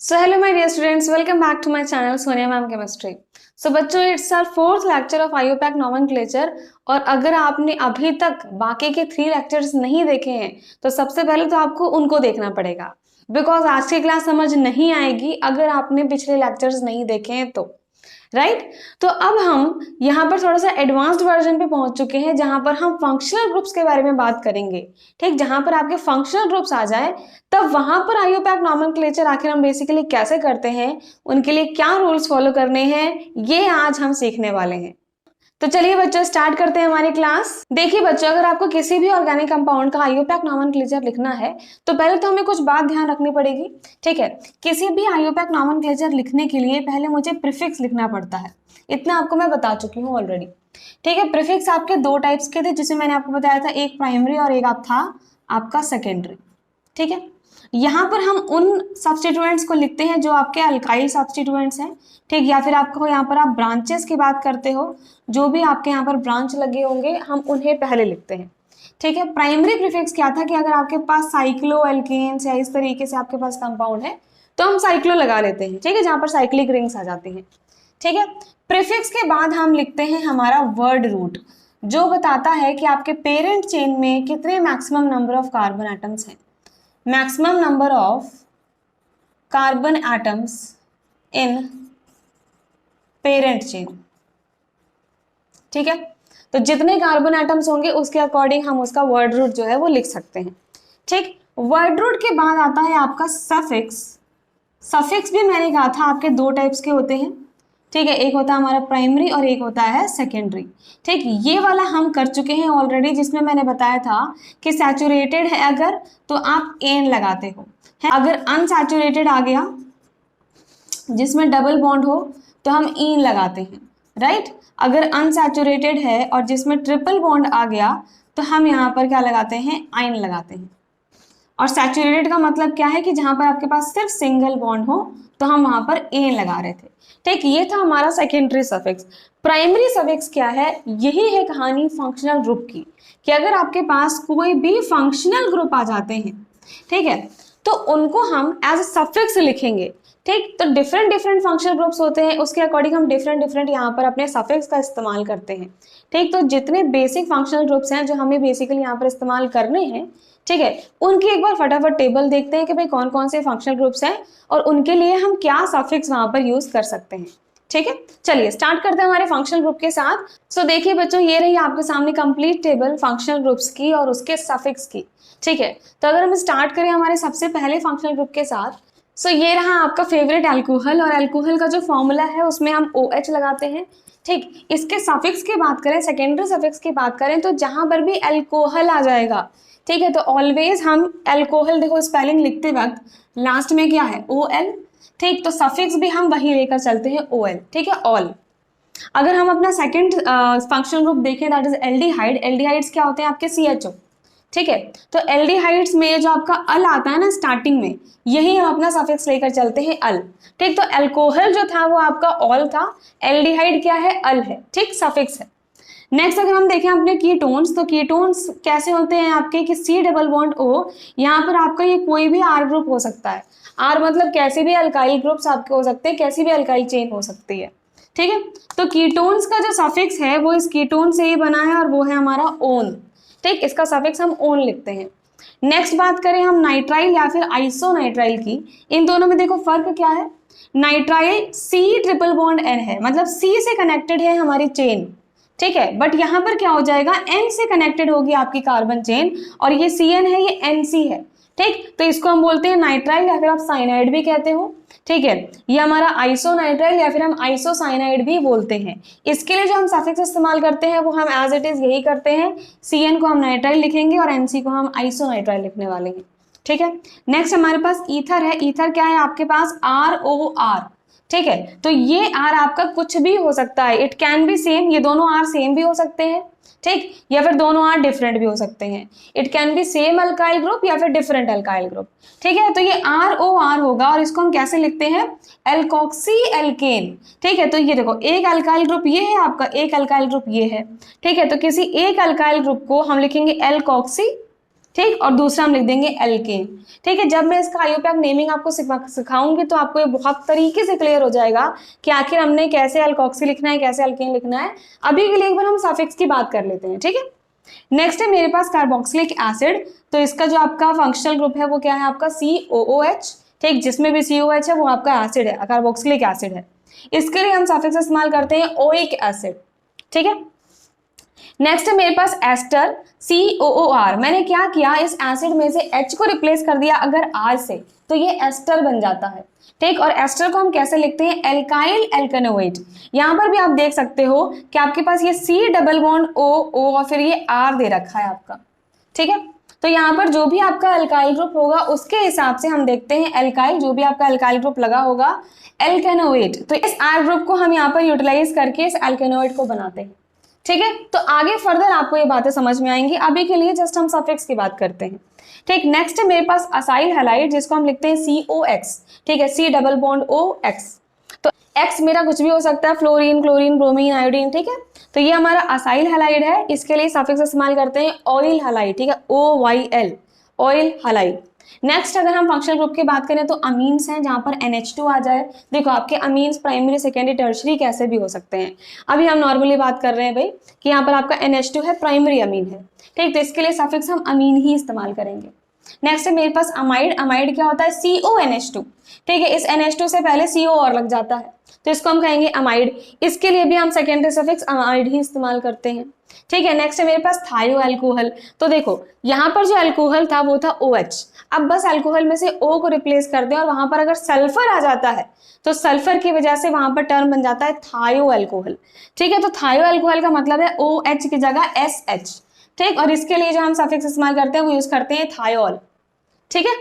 So hello my dear students, welcome back to my channel Sonia Ma'am Chemistry. So बच्चों it's our fourth lecture of IUPAC nomenclature और अगर आपने अभी तक बाकी के 3 लेक्चर्स नहीं देखे हैं तो सबसे पहले तो आपको उनको देखना पड़ेगा बिकॉज आज की क्लास समझ नहीं आएगी अगर आपने पिछले लेक्चर्स नहीं देखे हैं तो राइट तो अब हम यहाँ पर थोड़ा सा एडवांस्ड वर्जन पे पहुंच चुके हैं जहां पर हम फंक्शनल ग्रुप्स के बारे में बात करेंगे। ठीक, जहां पर आपके फंक्शनल ग्रुप्स आ जाए तब वहां पर आईयूपैक नॉमेनक्लेचर आखिर हम बेसिकली कैसे करते हैं, उनके लिए क्या रूल्स फॉलो करने हैं, ये आज हम सीखने वाले हैं। तो चलिए बच्चों स्टार्ट करते हैं हमारी क्लास। देखिए बच्चों, अगर आपको किसी भी ऑर्गेनिक कंपाउंड का आईयूपैक नॉमेनक्लेचर लिखना है तो पहले तो हमें कुछ बात ध्यान रखनी पड़ेगी। ठीक है, किसी भी आईयूपैक नॉमेनक्लेचर लिखने के लिए पहले मुझे प्रीफिक्स लिखना पड़ता है, इतना आपको मैं बता चुकी हूँ ऑलरेडी। ठीक है, प्रीफिक्स आपके 2 टाइप्स के थे जिसमें मैंने आपको बताया था, एक प्राइमरी और एक था आपका सेकेंडरी। ठीक है, यहाँ पर हम उन सब्स्टिट्यूएंट्स को लिखते हैं जो आपके अल्काइल सब्स्टिट्यूएंट्स हैं। ठीक, या फिर आपको यहाँ पर आप ब्रांचेस की बात करते हो, जो भी आपके यहाँ पर ब्रांच लगे होंगे हम उन्हें पहले लिखते हैं। ठीक है, प्राइमरी प्रीफिक्स क्या था कि अगर आपके पास साइक्लो एल्केन्स या इस तरीके से आपके पास कंपाउंड है तो हम साइक्लो लगा लेते हैं। ठीक है, जहाँ पर साइक्लिक रिंग्स आ जाती हैं। ठीक है, प्रीफिक्स के बाद हम लिखते हैं हमारा वर्ड रूट, जो बताता है कि आपके पेरेंट चेन में कितने maximum number of carbon atoms हैं। Maximum number of carbon atoms in parent chain. ठीक है, तो जितने कार्बन एटम्स होंगे उसके अकॉर्डिंग हम उसका वर्ड रूट जो है वो लिख सकते हैं। ठीक, वर्ड रूट के बाद आता है आपका सफिक्स। सफिक्स भी मैंने कहा था आपके 2 टाइप्स के होते हैं। ठीक है, एक होता है हमारा प्राइमरी और एक होता है सेकेंडरी। ठीक, ये वाला हम कर चुके हैं ऑलरेडी, जिसमें मैंने बताया था कि सैचुरेटेड है अगर तो आप एन लगाते हो, अगर अनसैचुरेटेड आ गया जिसमें डबल बॉन्ड हो तो हम इन लगाते हैं। राइट, अगर अनसैचुरेटेड है और जिसमें ट्रिपल बॉन्ड आ गया तो हम यहाँ पर क्या लगाते हैं, आइन लगाते हैं। और सैचुरेटेड का मतलब क्या है कि जहां पर आपके पास सिर्फ सिंगल बॉन्ड हो तो हम वहां पर एन लगा रहे थे। ठीक, ये था हमारा सेकेंडरी सफिक्स। प्राइमरी सफिक्स क्या है, यही है कहानी फंक्शनल ग्रुप की, कि अगर आपके पास कोई भी फंक्शनल ग्रुप आ जाते हैं, ठीक है, तो उनको हम एज अ सफिक्स लिखेंगे। ठीक, तो डिफरेंट फंक्शनल ग्रुप्स होते हैं, उसके अकॉर्डिंग हम डिफरेंट यहाँ पर अपने सफिक्स का इस्तेमाल करते हैं। ठीक, तो जितने बेसिक फंक्शनल ग्रुप्स हैं जो हमें बेसिकली यहाँ पर इस्तेमाल करने हैं, ठीक है, उनकी एक बार फटाफट टेबल देखते हैं कि भाई कौन कौन से फंक्शनल ग्रुप्स हैं और उनके लिए हम क्या सफिक्स वहां पर यूज कर सकते हैं। ठीक है, चलिए स्टार्ट करते हैं हमारे फंक्शनल ग्रुप के साथ। सो देखिए बच्चों, ये रही आपके सामने कंप्लीट टेबल फंक्शनल ग्रुप्स की और उसके सफिक्स की। ठीक है, तो अगर हम स्टार्ट करें हमारे सबसे पहले फंक्शनल ग्रुप के साथ, सो ये रहा आपका फेवरेट अल्कोहल, और अल्कोहल का जो फॉर्मूला है उसमें हम OH लगाते हैं। ठीक, इसके सफिक्स की बात करें, सेकेंडरी सफिक्स की बात करें, तो जहां पर भी अल्कोहल आ जाएगा, ठीक है, तो ऑलवेज हम अल्कोहल, देखो स्पेलिंग लिखते वक्त लास्ट में क्या है, OL। ठीक, तो सफिक्स भी हम वही लेकर चलते हैं, OL। ठीक है, ऑल। अगर हम अपना सेकंड फंक्शनल ग्रुप देखें, दैट इज एल्डिहाइड। एल्डिहाइड्स क्या होते हैं आपके, CHO। ठीक है, तो एल्डिहाइड्स में जो आपका अल आता है ना स्टार्टिंग में, यही हम अपना सफिक्स लेकर चलते हैं, अल। ठीक, तो अल्कोहल जो था वो आपका ऑल था, एल्डिहाइड क्या है, अल है। ठीक, सफिक्स है। नेक्स्ट अगर हम देखें अपने कीटोन्स, तो कीटोन्स कैसे होते हैं आपके कि C डबल बॉन्ड O, यहाँ पर आपका ये कोई भी R ग्रुप हो सकता है। R मतलब कैसे भी अल्काइल ग्रुप्स आपके हो सकते हैं, कैसी भी अल्काइल चेन हो सकती है। ठीक है, तो कीटोन्स का जो सफिक्स है वो इस कीटोन से ही बना है और वो है हमारा ओन। ठीक, इसका सफिक्स हम ओन लिखते हैं। नेक्स्ट बात करें हम नाइट्राइल या फिर आइसोनाइट्राइल की, इन दोनों में देखो फर्क क्या है। Nitrile C triple bond N है, मतलब C से कनेक्टेड है हमारी चेन। ठीक है, बट यहाँ पर क्या हो जाएगा, N से कनेक्टेड होगी आपकी कार्बन चेन, और ये CN है, ये NC है। ठीक, तो इसको हम बोलते हैं नाइट्राइल या फिर आप साइनाइड भी कहते हो। ठीक है, ये हमारा आइसोनाइट्राइल या फिर हम आइसोसाइनाइड भी बोलते हैं। इसके लिए जो हम सफिक्स इस्तेमाल करते हैं वो हम एज इट इज यही करते हैं, CN को हम नाइट्राइल लिखेंगे और NC को हम आइसोनाइट्राइल लिखने वाले हैं। ठीक है, नेक्स्ट हमारे पास ईथर है। ईथर क्या है आपके पास, ROR। ठीक है, तो ये R आपका कुछ भी हो सकता है, इट कैन बी सेम, ये दोनों R सेम भी हो सकते हैं। ठीक, या फिर दोनों R डिफरेंट भी हो सकते हैं, it can be same alkyl group या फिर डिफरेंट अल्काइल ग्रुप। ठीक है, तो ये ROR होगा और इसको हम कैसे लिखते हैं, एल्कोक्सी एल्केन। ठीक है, तो ये देखो एक अल्काइल ग्रुप ये है आपका, एक अल्काइल ग्रुप ये है। ठीक है, तो किसी एक अल्काइल ग्रुप को हम लिखेंगे एल्कोक्सी ठीक, और दूसरा हम लिख देंगे एल्केन। ठीक है, जब मैं इसका आईयूपैक नेमिंग आपको सिखाऊंगी तो आपको ये बहुत तरीके से क्लियर हो जाएगा कि आखिर हमने कैसे अल्कोक्सी लिखना है, कैसे एल्केन लिखना है। अभी के लिए एक बार हम सफिक्स की बात कर लेते हैं। ठीक है, नेक्स्ट है मेरे पास कार्बोक्सिलिक एसिड। तो इसका जो आपका फंक्शनल ग्रुप है वो क्या है आपका COOH। ठीक, जिसमें भी COH है वो आपका एसिड है, कार्बोक्सिलिक एसिड है। इसके लिए हम सफिक्स इस्तेमाल करते हैं ओइक एसिड। ठीक है, नेक्स्ट है मेरे पास एस्टर COOR। मैंने क्या किया, इस एसिड में से H को रिप्लेस कर दिया अगर R से, तो ये एस्टर बन जाता है। ठीक, और एस्टर को हम कैसे लिखते हैं, एल्काइल एल्केनोइड। यहां पर भी आप देख सकते हो कि आपके पास ये C डबल बॉन्ड O और फिर ये R दे रखा है आपका। ठीक है, तो यहाँ पर जो भी आपका एल्काइल ग्रुप होगा उसके हिसाब से हम देखते हैं एल्काइल, जो भी आपका एल्काइल ग्रुप लगा होगा एल्केनोइड, तो इस R ग्रुप को हम यहाँ पर यूटिलाइज करके इस एल्केनोइड को बनाते हैं। ठीक है, तो आगे फर्दर आपको ये बातें समझ में आएंगी। अभी के लिए जस्ट हम सफिक्स की बात करते हैं। ठीक, नेक्स्ट है मेरे पास असाइल हैलाइड, जिसको हम लिखते हैं COX। ठीक है, C डबल बॉन्ड OX। तो X मेरा कुछ भी हो सकता है, फ्लोरीन, क्लोरीन, ब्रोमीन, आयोडीन। ठीक है, तो ये हमारा असाइल हैलाइड है। इसके लिए सफिक्स इस्तेमाल करते हैं ऑयल हैलाइड। ठीक है, OYL, ऑयल हैलाइड। नेक्स्ट अगर हम फंक्शनल ग्रुप की बात करें तो अमीन्स हैं, जहां पर NH2 आ जाए। देखो आपके अमीन्स प्राइमरी, सेकेंडरी, टर्शरी कैसे भी हो सकते हैं। अभी हम नॉर्मली बात कर रहे हैं भाई कि यहाँ पर आपका NH2 है, प्राइमरी अमीन है। ठीक, तो इसके लिए सफिक्स हम अमीन ही इस्तेमाल करेंगे। नेक्स्ट है मेरे पास अमाइड। अमाइड क्या होता है, CONH2। ठीक है, इस NH2 से पहले CO और लग जाता है तो इसको हम कहेंगे अमाइड। इसके लिए भी हम सेकेंडरी सफिक्स अमाइड ही इस्तेमाल करते हैं। ठीक है, नेक्स्ट है मेरे पास थायो अल्कोहल। तो देखो यहाँ पर जो अल्कोहल था वो था OH। अब बस अल्कोहल में से O को रिप्लेस कर दें और वहां पर अगर सल्फर आ जाता है तो सल्फर की वजह से वहां पर टर्म बन जाता है थायो अल्कोहल। ठीक है, तो थायो अल्कोहल का मतलब है OH की जगह SH। ठीक, और इसके लिए जो हम सफिक्स इस्तेमाल करते हैं वो यूज करते हैं थायोल। ठीक है,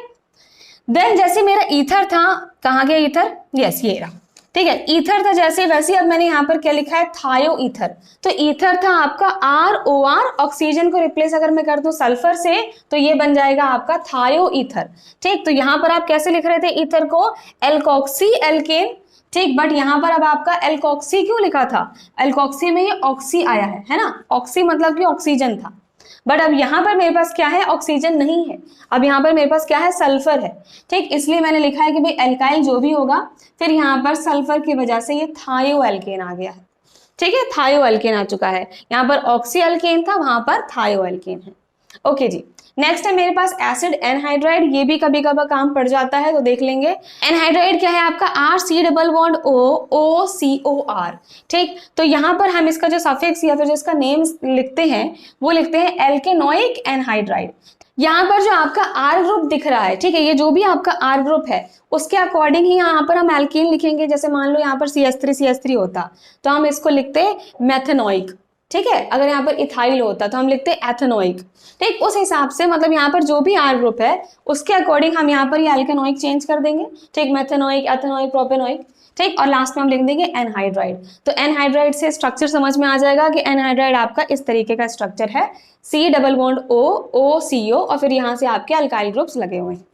देन जैसे मेरा ईथर था, कहाँ गया ईथर, यस ये रहा। ठीक है, ईथर था जैसे वैसे अब मैंने यहाँ पर क्या लिखा है, थायो ईथर। तो ईथर था आपका ROR, ऑक्सीजन को रिप्लेस अगर मैं कर दूं सल्फर से तो ये बन जाएगा आपका थायो ईथर। ठीक, तो यहाँ पर आप कैसे लिख रहे थे ईथर को, एल्कोक्सी एल्केन। ठीक, बट यहाँ पर अब आपका एल्कोक्सी क्यों लिखा था, एल्कोक्सी में ये ऑक्सी आया है ना, ऑक्सी मतलब कि ऑक्सीजन था। बट अब यहाँ पर मेरे पास क्या है, ऑक्सीजन नहीं है, अब यहाँ पर मेरे पास क्या है, सल्फर है। ठीक, इसलिए मैंने लिखा है कि भाई एल्काइल जो भी होगा फिर यहाँ पर सल्फर की वजह से ये थायो एल्केन आ गया है। ठीक है, थायो एल्केन आ चुका है। यहाँ पर ऑक्सी एल्केन था, वहां पर थायो एल्केन है। ओके जी, नेक्स्ट है मेरे पास एसिड एनहाइड्राइड। ये भी कभी कभी काम पड़ जाता है तो देख लेंगे। एनहाइड्राइड क्या है आपका, RC डबल बॉन्ड OCOR। ठीक, तो यहाँ पर हम इसका जो सफिक्स या फिर जो इसका नेम लिखते हैं वो लिखते हैं एल्केनोइक एनहाइड्राइड। यहाँ पर जो आपका R ग्रुप दिख रहा है, ठीक है, ये जो भी आपका R ग्रुप है उसके अकॉर्डिंग ही यहाँ पर हम एल्कीन लिखेंगे। जैसे मान लो यहाँ पर CH3 होता तो हम इसको लिखते मेथेनोइक। ठीक है, अगर यहाँ पर इथाइल होता तो हम लिखते एथेनोइक। ठीक, उस हिसाब से मतलब यहाँ पर जो भी R ग्रुप है उसके अकॉर्डिंग हम यहाँ पर ये एल्केनोइक चेंज कर देंगे। ठीक, मेथेनोइक, एथेनोइक, प्रोपेनोइक। ठीक, और लास्ट में हम लिख देंगे एनहाइड्राइड। तो एनहाइड्राइड से स्ट्रक्चर समझ में आ जाएगा कि एनहाइड्राइड आपका इस तरीके का स्ट्रक्चर है, C डबल बॉन्ड OCO और फिर यहाँ से आपके अल्काइल ग्रुप्स लगे हुए हैं।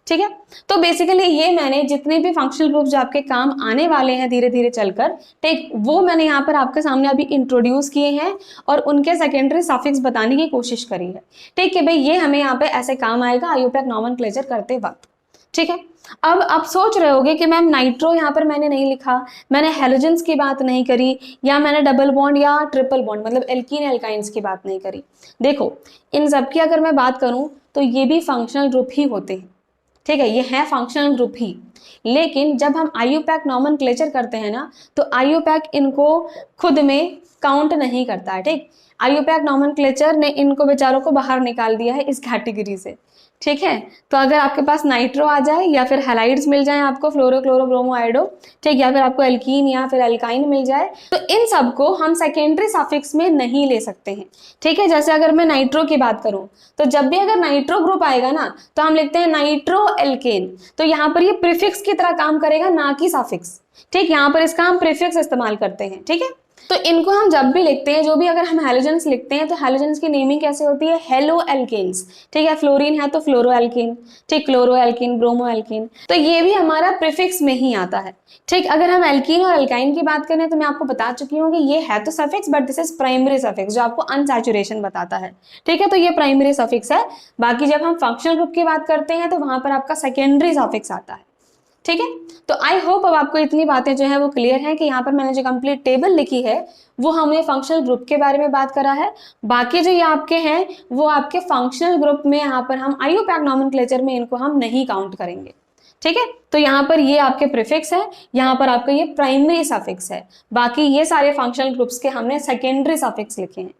ठीक है, तो बेसिकली ये मैंने जितने भी फंक्शनल ग्रुप्स जो आपके काम आने वाले हैं धीरे धीरे चलकर, ठीक, वो मैंने यहाँ पर आपके सामने अभी इंट्रोड्यूस किए हैं और उनके सेकेंडरी सफिक्स बताने की कोशिश करी है। ठीक है भाई, ये हमें यहाँ पे ऐसे काम आएगा आईयूपैक नॉमेनक्लेचर करते वक्त। ठीक है, अब आप सोच रहे होगे कि मैम नाइट्रो यहाँ पर मैंने नहीं लिखा, मैंने हेलोजेंस की बात नहीं करी, या मैंने डबल बॉन्ड या ट्रिपल बॉन्ड मतलब एल्कीन एल्काइंस की बात नहीं करी। देखो इन सब की अगर मैं बात करूं तो ये भी फंक्शनल ग्रुप ही होते हैं। ठीक है, ये है फंक्शनल ग्रुप ही, लेकिन जब हम आईयूपैक नॉमेनक्लेचर करते हैं ना तो आईयूपैक इनको खुद में काउंट नहीं करता है। ठीक, आईयूपैक नॉमेनक्लेचर ने इनको बेचारों को बाहर निकाल दिया है इस कैटेगरी से। ठीक है, तो अगर आपके पास नाइट्रो आ जाए या फिर हैलाइड्स मिल जाए आपको, फ्लोरो क्लोरो ब्रोमो आयोडो, ठीक, या फिर आपको एल्कीन या फिर एल्काइन मिल जाए तो इन सबको हम सेकेंडरी सफिक्स में नहीं ले सकते हैं। ठीक है, जैसे अगर मैं नाइट्रो की बात करूं तो जब भी अगर नाइट्रो ग्रुप आएगा ना तो हम लिखते हैं नाइट्रो एल्केन। तो यहाँ पर ये प्रीफिक्स की तरह काम करेगा, ना कि सफिक्स। ठीक, यहाँ पर इसका हम प्रीफिक्स इस्तेमाल करते हैं। ठीक है, तो इनको हम जब भी लिखते हैं, जो भी अगर हम हैलोजेंस लिखते हैं तो हैलोजेंस की नेमिंग कैसे होती है, हेलो एल्केन्स। ठीक है, फ्लोरीन है तो फ्लोरो एल्कीन, ठीक, क्लोरो एल्कीन, ब्रोमो एल्कीन, तो ये भी हमारा प्रीफिक्स में ही आता है। ठीक, अगर हम एल्कीन और एल्काइन की बात करें तो मैं आपको बता चुकी हूँ कि ये है तो suffix, but this is primary suffix जो आपको अनसैचुरेशन बताता है। ठीक है, तो ये प्राइमरी सफिक्स है। बाकी जब हम फंक्शनल ग्रुप की बात करते हैं तो वहां पर आपका सेकेंडरी सफिक्स आता है। ठीक है, तो आई होप अब आपको इतनी बातें जो है वो क्लियर है कि यहाँ पर मैंने जो कंप्लीट टेबल लिखी है वो हमने फंक्शनल ग्रुप के बारे में बात करा है। बाकी जो ये आपके हैं वो आपके फंक्शनल ग्रुप में यहाँ पर हम IUPAC नॉमेनक्लेचर में इनको हम नहीं काउंट करेंगे। ठीक है, तो यहाँ पर ये आपके प्रीफिक्स है, यहाँ पर आपका ये प्राइमरी सफिक्स है। बाकी ये सारे फंक्शनल ग्रुप्स के हमने सेकेंडरी सफिक्स लिखे हैं।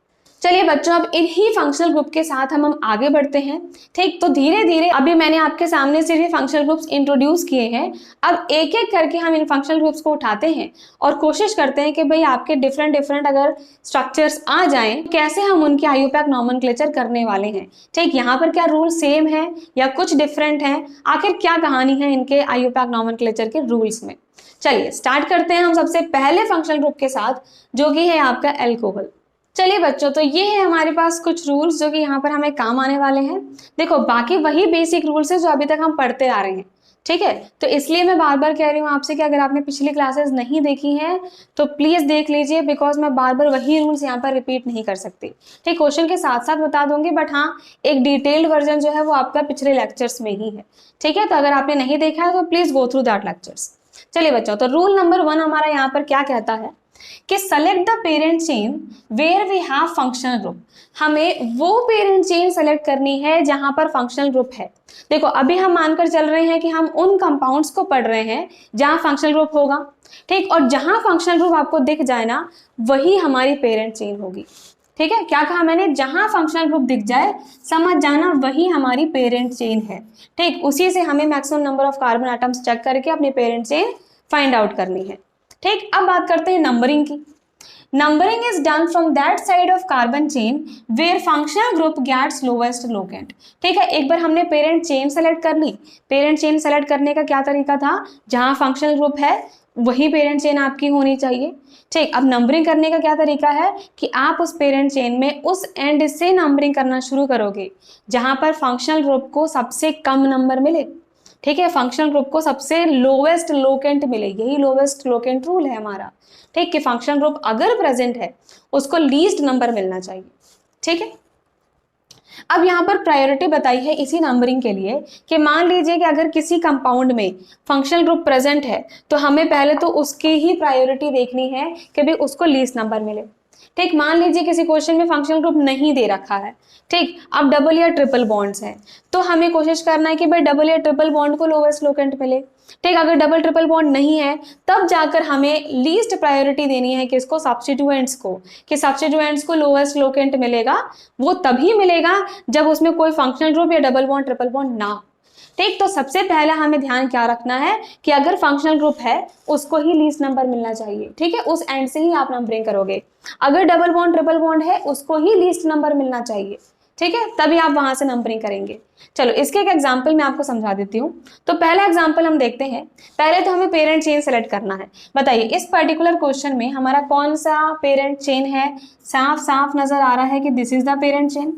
चलिए बच्चों, अब इन्हीं फंक्शनल ग्रुप के साथ हम आगे बढ़ते हैं। ठीक, तो धीरे धीरे अभी मैंने आपके सामने सिर्फ फंक्शनल ग्रुप्स इंट्रोड्यूस किए हैं। अब एक एक करके हम इन फंक्शनल ग्रुप्स को उठाते हैं और कोशिश करते हैं कि भाई आपके डिफरेंट अगर स्ट्रक्चर्स आ जाएं, कैसे हम उनके IUPAC नॉमेनक्लेचर करने वाले हैं। ठीक, यहाँ पर क्या रूल सेम है या कुछ डिफरेंट है, आखिर क्या कहानी है इनके IUPAC नॉमेनक्लेचर के रूल्स में। चलिए स्टार्ट करते हैं हम सबसे पहले फंक्शनल ग्रुप के साथ, जो कि है आपका एल्कोहल। चलिए बच्चों, तो ये है हमारे पास कुछ रूल्स जो कि यहाँ पर हमें काम आने वाले हैं। देखो, बाकी वही बेसिक रूल्स है जो अभी तक हम पढ़ते आ रहे हैं। ठीक है, तो इसलिए मैं बार बार कह रही हूँ आपसे कि अगर आपने पिछली क्लासेस नहीं देखी हैं तो प्लीज देख लीजिए, बिकॉज मैं बार बार वही रूल्स यहाँ पर रिपीट नहीं कर सकती। ठीक, क्वेश्चन के साथ साथ बता दूंगी, बट हाँ एक डिटेल्ड वर्जन जो है वो आपका पिछले लेक्चर्स में ही है। ठीक है, तो अगर आपने नहीं देखा है तो please go through that lectures. चलिए बच्चों, तो रूल नंबर 1 हमारा यहाँ पर क्या कहता है कि select the parent chain where we have functional group. हमें वो पेरेंट चेन सेलेक्ट करनी है जहां पर फंक्शनल ग्रुप है। देखो, अभी हम मानकर चल रहे हैं कि हम उन कंपाउंड्स को पढ़ रहे हैं जहां फंक्शनल ग्रुप होगा। ठीक, और जहां फंक्शनल ग्रुप आपको दिख जाए ना, वही हमारी पेरेंट चेन होगी। ठीक है, क्या कहा मैंने, जहां फंक्शनल ग्रुप दिख जाए समझ जाना वही हमारी पेरेंट चेन है। ठीक, उसी से हमें maximum number of carbon atoms check करके अपनी पेरेंट चेन फाइंड आउट करनी है। ठीक, अब बात करते हैं नंबरिंग की। Numbering is done from that side of carbon chain where functional group gets lowest locant. ठीक है, एक बार हमने पेरेंट चेन सेलेक्ट कर ली। पेरेंट चेन सेलेक्ट करने का क्या तरीका था, जहां फंक्शनल ग्रुप है वही पेरेंट चेन आपकी होनी चाहिए। ठीक, अब नंबरिंग करने का क्या तरीका है कि आप उस पेरेंट चेन में उस एंड से नंबरिंग करना शुरू करोगे जहां पर फंक्शनल ग्रुप को सबसे कम नंबर मिले। ठीक है, फंक्शनल ग्रुप को सबसे लोवेस्ट लोकेंट मिले, यही लोवेस्ट लोकेंट रूल है हमारा। ठीक, कि फंक्शनल ग्रुप अगर प्रेजेंट है उसको लीस्ट नंबर मिलना चाहिए। ठीक है, अब यहाँ पर प्रायोरिटी बताई है इसी नंबरिंग के लिए कि मान लीजिए कि अगर किसी कंपाउंड में फंक्शनल ग्रुप प्रेजेंट है तो हमें पहले तो उसकी ही प्रायोरिटी देखनी है कि भाई उसको लीस्ट नंबर मिले। ठीक, मान लीजिए किसी क्वेश्चन में फंक्शनल ग्रुप नहीं दे रखा है। ठीक, अब डबल या ट्रिपल बॉन्ड्स हैं तो हमें कोशिश करना है कि भाई डबल या ट्रिपल बॉन्ड को लोवेस्ट लोकेंट मिले। ठीक, अगर डबल ट्रिपल बॉन्ड नहीं है तब जाकर हमें लीस्ट प्रायोरिटी देनी है किसको, सब्स्टिट्यूएंट्स को, कि सब्स्टिट्यूएंट्स को लोवेस्ट लोकेंट मिलेगा। वो तभी मिलेगा जब उसमें कोई फंक्शनल ग्रुप या डबल बॉन्ड ट्रिपल बॉन्ड ना हो। ठीक, तो सबसे पहला हमें ध्यान क्या रखना है कि अगर फंक्शनल ग्रुप है उसको ही लीस्ट नंबर मिलना चाहिए। ठीक है, उस एंड से ही आप नंबरिंग करोगे। अगर डबल बॉन्ड ट्रिपल बॉन्ड है उसको ही लीस्ट नंबर मिलना चाहिए। ठीक है, तभी आप वहां से नंबरिंग करेंगे। चलो इसके एक एग्जांपल मैं आपको समझा देती हूँ। तो पहला एग्जांपल हम देखते हैं। पहले तो हमें पेरेंट चेन सेलेक्ट करना है। बताइए इस पर्टिकुलर क्वेश्चन में हमारा कौन सा पेरेंट चेन है, साफ साफ नजर आ रहा है कि this is the parent chain.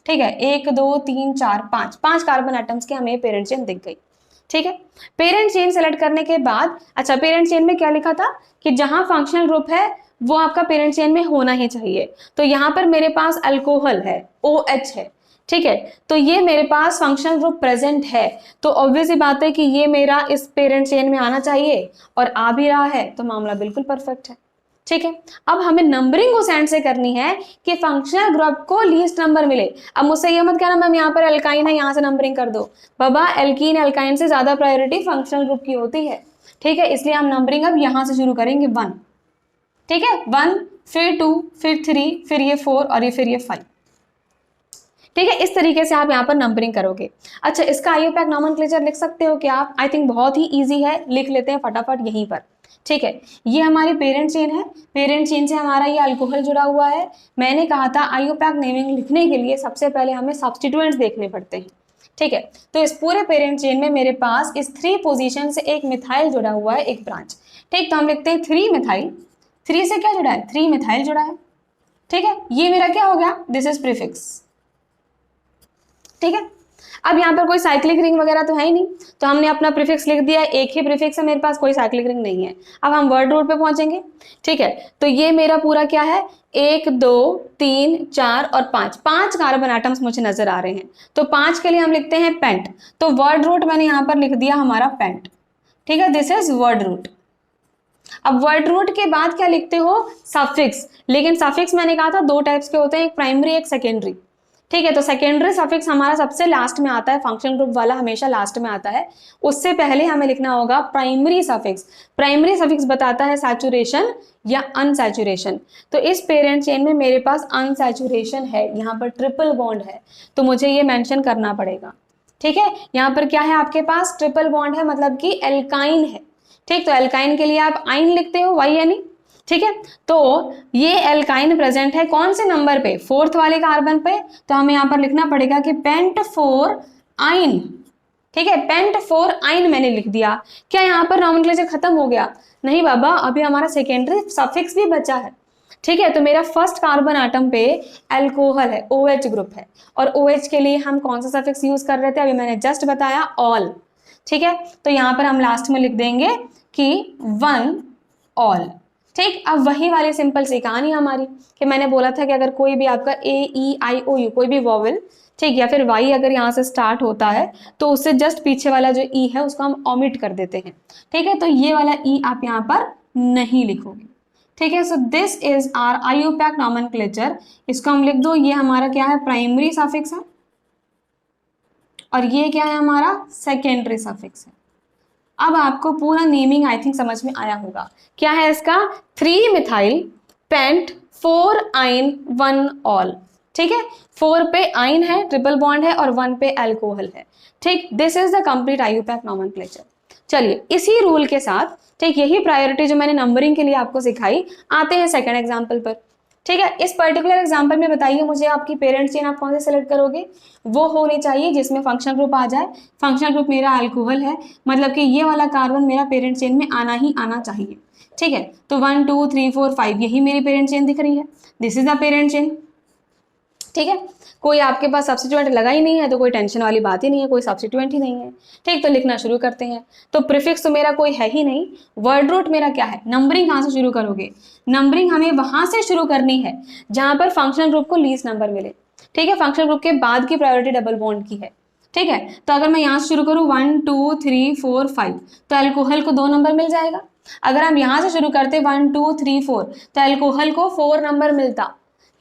ठीक है, 1 2 3 4 5 कार्बन एटम्स के हमें पेरेंट चेन दिख गई। ठीक है, पेरेंट चेन सेलेक्ट करने के बाद, अच्छा पेरेंट चेन में क्या लिखा था कि जहां फंक्शनल ग्रुप है वो आपका पेरेंट चेन में होना ही चाहिए। तो यहाँ पर मेरे पास अल्कोहल है, OH है। ठीक है, तो ये मेरे पास फंक्शनल ग्रुप प्रेजेंट है, तो ऑब्वियस ही बात है कि ये मेरा इस पेरेंट चेन में आना चाहिए और आ भी रहा है, तो मामला बिल्कुल परफेक्ट है। ठीक है, अब हमें नंबरिंग उस एंड से करनी है कि फंक्शनल ग्रुप को लीस्ट नंबर मिले। अब मुझसे ये मत कहना मैम यहाँ पर एल्काइन है यहाँ से नंबरिंग कर दो। बाबा एल्कीन एल्काइन से ज्यादा प्रायोरिटी फंक्शनल ग्रुप की होती है। ठीक है, इसलिए हम नंबरिंग अब यहाँ से शुरू करेंगे 1। ठीक है, 1 फिर 2 फिर 3 फिर ये 4 और फिर ये 5। ठीक है, इस तरीके से आप यहाँ पर नंबरिंग करोगे। अच्छा, इसका IUPAC नॉमेनक्लेचर लिख सकते हो क्या आप? आई थिंक बहुत ही इजी है, लिख लेते हैं फटाफट यहीं पर। ठीक है, ये हमारी पेरेंट चेन है। पेरेंट चेन से हमारा ये अल्कोहल जुड़ा हुआ है। मैंने कहा था IUPAC नेमिंग लिखने के लिए सबसे पहले हमें सब्स्टिट्यूएंट्स देखने पड़ते हैं। ठीक है, तो इस पूरे पेरेंट चेन में मेरे पास इस 3 पोजीशन से एक मिथाइल जुड़ा हुआ है, एक ब्रांच। ठीक, तो हम लिखते हैं 3 मिथाइल 3 से क्या जुड़ा है, 3 मिथाइल जुड़ा है, ठीक है। ये मेरा क्या हो गया, दिस इज प्रीफिक्स, ठीक है। अब यहाँ पर कोई साइक्लिक रिंग वगैरह तो है ही नहीं, तो हमने अपना प्रीफिक्स लिख दिया, एक ही प्रीफिक्स है मेरे पास, कोई साइक्लिक रिंग नहीं है। अब हम वर्ड रूट पे पहुंचेंगे, ठीक है। तो ये मेरा पूरा क्या है, 1 2 3 4 और 5 कार्बन एटम्स मुझे नजर आ रहे हैं। तो 5 के लिए हम लिखते हैं पेंट, तो वर्ड रूट मैंने यहाँ पर लिख दिया हमारा पेंट, ठीक है। This is word root. अब वर्ड रूट के बाद क्या लिखते हो, सफिक्स। लेकिन सफिक्स मैंने कहा था 2 टाइप्स के होते हैं, एक प्राइमरी एक सेकेंडरी, ठीक है। तो सेकेंडरी सफिक्स हमारा सबसे लास्ट में आता है, फंक्शन ग्रुप वाला हमेशा लास्ट में आता है, उससे पहले हमें लिखना होगा प्राइमरी सफिक्स। प्राइमरी सफिक्स बताता है सैचुरेशन या अनसैचुरेशन। तो इस पेरेंट चेन में मेरे पास अनसैचुरेशन है, यहाँ पर ट्रिपल बॉन्ड है, तो मुझे ये मेंशन करना पड़ेगा, ठीक है। यहाँ पर क्या है आपके पास, ट्रिपल बॉन्ड है, मतलब कि एल्काइन है, ठीक। तो एल्काइन के लिए आप आइन लिखते हो, YNE, ठीक है। तो ये एल्काइन प्रेजेंट है कौन से नंबर पे, 4th वाले कार्बन पे, तो हमें यहाँ पर लिखना पड़ेगा कि पेंट 4 आइन, ठीक है। पेंट 4 आइन मैंने लिख दिया। क्या यहाँ पर नॉमेनक्लेचर खत्म हो गया, नहीं बाबा, अभी हमारा सेकेंडरी सफिक्स भी बचा है, ठीक है। तो मेरा फर्स्ट कार्बन आइटम पे अल्कोहल है, OH ग्रुप है, और OH के लिए हम कौन सा सफिक्स यूज कर रहे थे, अभी मैंने जस्ट बताया, ऑल, ठीक है। तो यहाँ पर हम लास्ट में लिख देंगे कि 1 ऑल, ठीक। अब वही वाली सिंपल सी कहानी हमारी कि मैंने बोला था कि अगर कोई भी आपका AEIOU कोई भी वॉवेल, ठीक, या फिर वाई अगर यहाँ से स्टार्ट होता है तो उससे जस्ट पीछे वाला जो ई है उसको हम ओमिट कर देते हैं, ठीक है। तो ये वाला ई आप यहाँ पर नहीं लिखोगे, ठीक है। So this is our IUPAC nomenclature. इसको हम लिख दो, ये हमारा क्या है, प्राइमरी सफिक्स है, और ये क्या है हमारा सेकेंडरी सफिक्स है। अब आपको पूरा नेमिंग आई थिंक समझ में आया होगा। क्या है इसका, 3 मिथाइल पेंट 4 आइन 1 ऑल, ठीक है। 4 पे आइन है, ट्रिपल बॉन्ड है, और 1 पे अल्कोहल है, ठीक। This is the complete IUPAC nomenclature. चलिए इसी रूल के साथ, ठीक, यही प्रायोरिटी जो मैंने नंबरिंग के लिए आपको सिखाई, आते हैं सेकंड एग्जांपल पर, ठीक है। इस पर्टिकुलर एग्जांपल में बताइए मुझे, आपकी पेरेंट चेन आप कौन से सेलेक्ट करोगे, वो होनी चाहिए जिसमें फंक्शनल ग्रुप आ जाए। फंक्शनल ग्रुप मेरा अल्कोहल है, मतलब कि ये वाला कार्बन मेरा पेरेंट चेन में आना ही आना चाहिए, ठीक है। तो 1 2 3 4 5 यही मेरी पेरेंट चेन दिख रही है, this is the parent chain, ठीक है। कोई आपके पास सब्स्टिट्यूएंट लगा ही नहीं है तो कोई टेंशन वाली बात ही नहीं है, कोई सब्स्टिट्यूएंट ही नहीं है, ठीक। तो लिखना शुरू करते हैं। तो प्रीफिक्स तो मेरा कोई है ही नहीं, वर्ड रूट मेरा क्या है, नंबरिंग कहाँ से शुरू करोगे, नंबरिंग हमें वहां से शुरू करनी है जहां पर फंक्शनल ग्रुप को लीस्ट नंबर मिले, ठीक है। फंक्शनल ग्रुप के बाद की प्रायोरिटी डबल बॉन्ड की है, ठीक है। तो अगर मैं यहाँ से शुरू करूँ 1 2 3 4 5 तो अल्कोहल को 2 नंबर मिल जाएगा। अगर हम यहाँ से शुरू करते 1 2 3 4 तो अल्कोहल को 4 नंबर मिलता,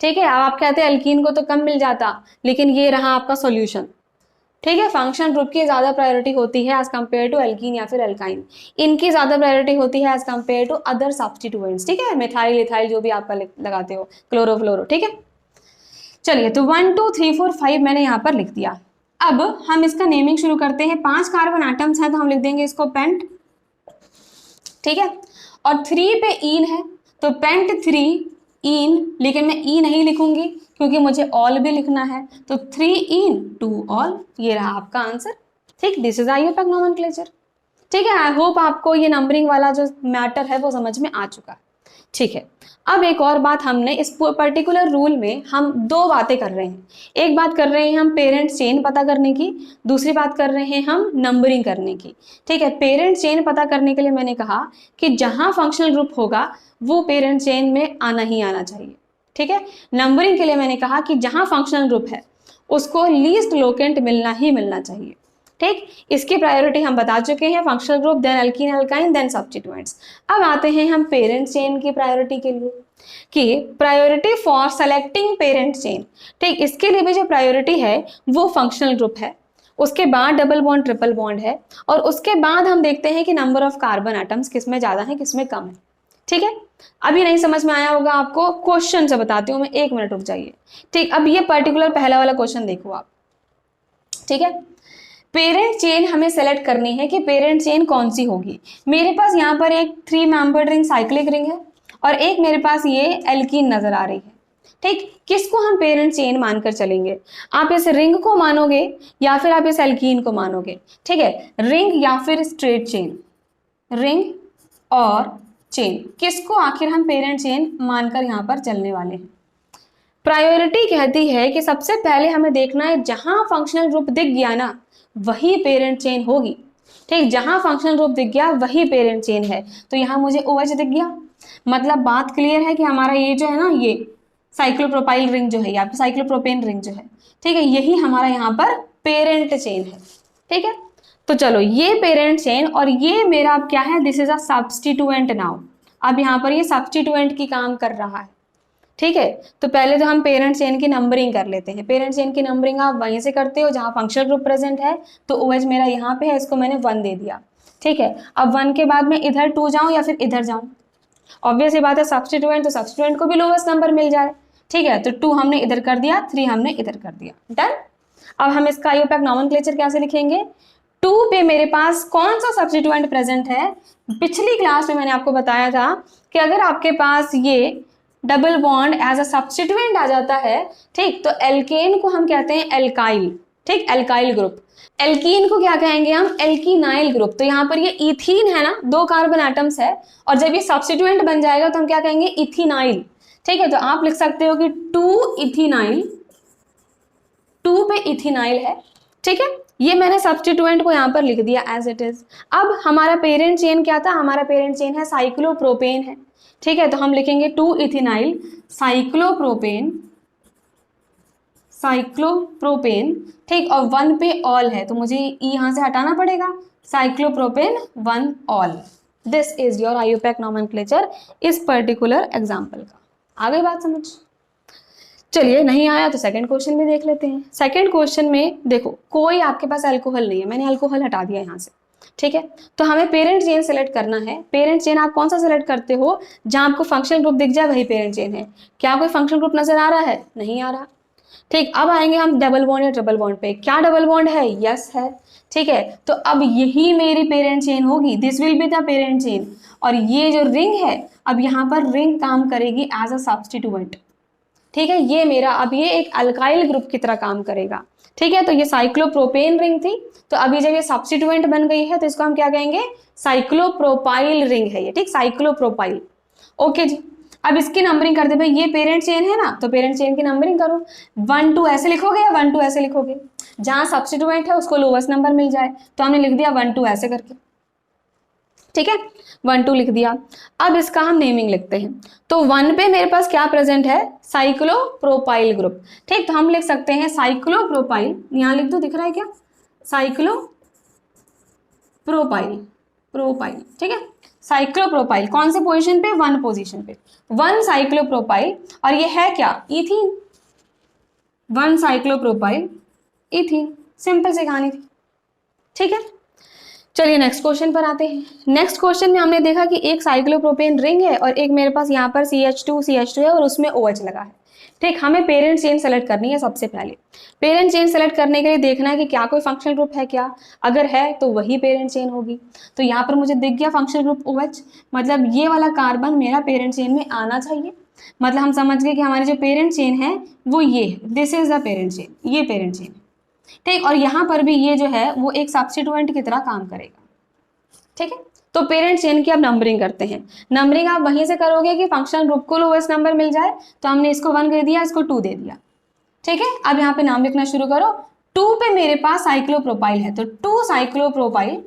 ठीक है। अब आप कहते हैं अल्कीन को तो कम मिल जाता, लेकिन ये रहा आपका सॉल्यूशन, ठीक है। फंक्शन ग्रुप की ज्यादा प्रायोरिटी होती है एज कंपेयर टू अल्कीन या फिर अल्काइन, इनकी ज्यादा प्रायोरिटी होती है as compare to other substituents, ठीक है। मिथाइल इथाइल जो भी आपका लगाते हो, क्लोरोफ्लोरो, ठीक है। चलिए तो 1 2 3 4 5 मैंने यहाँ पर लिख दिया। अब हम इसका नेमिंग शुरू करते हैं। 5 कार्बन एटम्स हैं तो हम लिख देंगे इसको पेंट, ठीक है। और 3 पे ईन है तो पेंट 3 ईन, लेकिन मैं ई नहीं लिखूंगी क्योंकि मुझे ऑल भी लिखना है, तो 3 ईन 2 ऑल, ये रहा आपका आंसर, ठीक। दिस इज IUPAC नॉमेनक्लेचर, ठीक है। आई होप आपको ये नंबरिंग वाला जो मैटर है वो समझ में आ चुका है, ठीक है। अब एक और बात, हमने इस पर्टिकुलर रूल में हम 2 बातें कर रहे हैं। एक बात कर रहे हैं हम पेरेंट चेन पता करने की, दूसरी बात कर रहे हैं हम नंबरिंग करने की, ठीक है। पेरेंट चेन पता करने के लिए मैंने कहा कि जहां फंक्शनल ग्रुप होगा वो पेरेंट चेन में आना ही आना चाहिए, ठीक है। नंबरिंग के लिए मैंने कहा कि जहां फंक्शनल ग्रुप है उसको लीस्ट लोकेंट मिलना ही मिलना चाहिए, ठीक। इसकी प्रायोरिटी हम बता चुके हैं, functional group, then alkene alkyne, then substituents. अब आते हैं हम पेरेंट चेन की प्रायोरिटी के लिए कि priority for selecting parent chain, ठीक। इसके लिए भी जो प्रायोरिटी है वो फंक्शनल ग्रुप है, उसके बाद डबल बॉन्ड ट्रिपल बॉन्ड है, और उसके बाद हम देखते हैं कि नंबर ऑफ कार्बन एटम्स किसमें ज्यादा है किसमें कम है, ठीक है। अभी नहीं समझ में आया होगा आपको, क्वेश्चन से बताती हूँ मैं, 1 मिनट रुक जाइए, ठीक। अब ये पर्टिकुलर पहला वाला क्वेश्चन देखो आप, ठीक है। पेरेंट चेन हमें सेलेक्ट करनी है कि पेरेंट चेन कौन सी होगी। मेरे पास यहाँ पर एक 3 मेंबर्ड रिंग साइक्लिक रिंग है और एक मेरे पास ये एल्कीन नजर आ रही है, ठीक। किसको हम पेरेंट चेन मानकर चलेंगे, आप इस रिंग को मानोगे या फिर आप इस एल्कीन को मानोगे, ठीक है। रिंग या फिर स्ट्रेट चेन, रिंग और चेन, किसको आखिर हम पेरेंट चेन मानकर यहाँ पर चलने वाले हैं? प्रायोरिटी कहती है कि सबसे पहले हमें देखना है जहां फंक्शनल ग्रुप दिख गया ना वही पेरेंट चेन होगी। ठीक, जहां फंक्शनल ग्रुप दिख गया वही पेरेंट चेन है। तो यहाँ मुझे OH दिख गया, मतलब बात क्लियर है कि हमारा ये जो है ना, ये साइक्लोप्रोपाइल रिंग जो है, या फिर साइक्लोप्रोपेन रिंग जो है, ठीक है, यही हमारा यहाँ पर पेरेंट चेन है। ठीक है, तो चलो ये पेरेंट चेन और ये मेरा अब क्या है, this is a substituent now. अब यहाँ पर ये सब्स्टिट्यूएंट की काम कर रहा है। ठीक है, तो पहले तो हम पेरेंट चेन की नंबरिंग कर लेते हैं। पेरेंट चेन की नंबरिंग आप वहीं से करते हो जहां फंक्शनल ग्रुप प्रेजेंट है। तो OH मेरा यहाँ पे है, इसको मैंने 1 दे दिया। ठीक है, अब 1 के बाद मैं इधर 2 जाऊं या फिर इधर जाऊं, ऑब्वियस बात है सब्स्टिट्यूएंट, तो सब्स्टिट्यूएंट को भी लोवेस्ट नंबर मिल जाए। ठीक है, तो 2 हमने इधर कर दिया, 3 हमने इधर कर दिया, डन। अब हम इसका आईयूपैक नॉमेनक्लेचर कैसे लिखेंगे? 2 पे मेरे पास कौन सा सब्स्टिट्यूएंट प्रेजेंट है? पिछली क्लास में मैंने आपको बताया था कि अगर आपके पास ये double bond as a substituent आ जाता है, ठीक, तो एल्केन को हम कहते हैं एल्काइल। ठीक, एल्काइल ग्रुप। एल्कीन को क्या कहेंगे हम? एल्कीनाइल ग्रुप। तो यहाँ पर ये इथीन है ना, 2 कार्बन एटम्स है, और जब ये सब्स्टिट्यूएंट बन जाएगा तो हम क्या कहेंगे? इथीनाइल। ठीक है, तो आप लिख सकते हो कि 2 इथीनाइल, 2 पे इथीनाइल है। ठीक है, ये मैंने सब्स्टिट्यूएंट को यहाँ पर लिख दिया एज इट इज। अब हमारा पेरेंट चेन क्या था? हमारा पेरेंट चेन है साइक्लोप्रोपेन है। ठीक है, तो हम लिखेंगे 2 इथेनाइल साइक्लोप्रोपेन, साइक्लोप्रोपेन। ठीक, और 1 पे ऑल है, तो मुझे ई यहाँ से हटाना पड़ेगा, cyclopropane 1 all. This is your IUPAC nomenclature इस पर्टिकुलर एग्जाम्पल का। आ गई बात समझ? चलिए, नहीं आया तो सेकंड क्वेश्चन में देख लेते हैं। सेकंड क्वेश्चन में देखो, कोई आपके पास अल्कोहल नहीं है, मैंने अल्कोहल हटा दिया यहाँ से। ठीक है, तो हमें पेरेंट चेन सेलेक्ट करना है। पेरेंट चेन आप कौन सा सेलेक्ट करते हो? जहां आपको फंक्शनल ग्रुप दिख जाए वही पेरेंट चेन है। क्या कोई फंक्शनल ग्रुप नजर आ रहा है? नहीं आ रहा। ठीक, अब आएंगे हम डबल बॉन्ड या ट्रिपल बॉन्ड पे। क्या डबल बॉन्ड है? यस है। ठीक है, तो अब यही मेरी पेरेंट चेन होगी, this will be the parent chain. और ये जो रिंग है, अब यहाँ पर रिंग काम करेगी एज अ सब्स्टिट्यूएंट। ठीक है, ये मेरा अब ये एक अल्काइल ग्रुप की तरह काम करेगा। ठीक है, तो ये साइक्लोप्रोपेन रिंग थी, तो अभी जब ये सब्स्टिट्यूएंट बन गई है तो इसको हम क्या कहेंगे? साइक्लोप्रोपाइल रिंग है ये। ठीक, साइक्लोप्रोपाइल। ओके जी, अब इसकी नंबरिंग करते भाई, ये पेरेंट चेन है ना, तो पेरेंट चेन की नंबरिंग करो। 1 2 ऐसे लिखोगे या 1 2 ऐसे लिखोगे? जहां सब्स्टिट्यूएंट है उसको लोवेस्ट नंबर मिल जाए, तो हमने लिख दिया 1 2 ऐसे करके। ठीक है, 1 2 लिख दिया। अब इसका हम नेमिंग लिखते हैं। तो 1 पे मेरे पास क्या प्रेजेंट है? Cyclopropyl group. ठीक, तो हम लिख सकते हैं साइक्लोप्रोपाइल, यहां लिख दो, दिख रहा है क्या? Cyclopropyl, propyl. ठीक है, साइक्लोप्रोपाइल कौन से पोजीशन पे? 1 पोजीशन पे, 1 साइक्लोप्रोपाइल। और ये है क्या? इथीन। 1 साइक्लोप्रोपाइल इथीन, सिंपल सी कहानी थी। ठीक है, चलिए नेक्स्ट क्वेश्चन पर आते हैं। नेक्स्ट क्वेश्चन में हमने देखा कि एक साइक्लोप्रोपेन रिंग है और एक मेरे पास यहाँ पर CH2 है और उसमें OH लगा है। ठीक, हमें पेरेंट चेन सेलेक्ट करनी है। सबसे पहले पेरेंट चेन सेलेक्ट करने के लिए देखना है कि क्या कोई फंक्शनल ग्रुप है क्या, अगर है तो वही पेरेंट चेन होगी। तो यहाँ पर मुझे दिख गया फंक्शनल ग्रुप OH, मतलब ये वाला कार्बन मेरा पेरेंट चेन में आना चाहिए। मतलब हम समझ गए कि हमारी जो पेरेंट चेन है वो ये है, this is the parent chain, ये पेरेंट चेन है। ठीक, और यहाँ पर भी ये जो है वो एक सब्स्टिट्यूएंट की तरह काम करेगा। ठीक है, तो पेरेंट चेन की आप नंबरिंग करते हैं। नंबरिंग आप वहीं से करोगे कि फंक्शनल ग्रुप को लोवेस्ट नंबर मिल जाए, तो हमने इसको 1 दे दिया, इसको 2 दे दिया। ठीक है, अब यहाँ पे नाम लिखना शुरू करो। 2 पे मेरे पास साइक्लोप्रोपाइल है, तो 2 साइक्लोप्रोपाइल।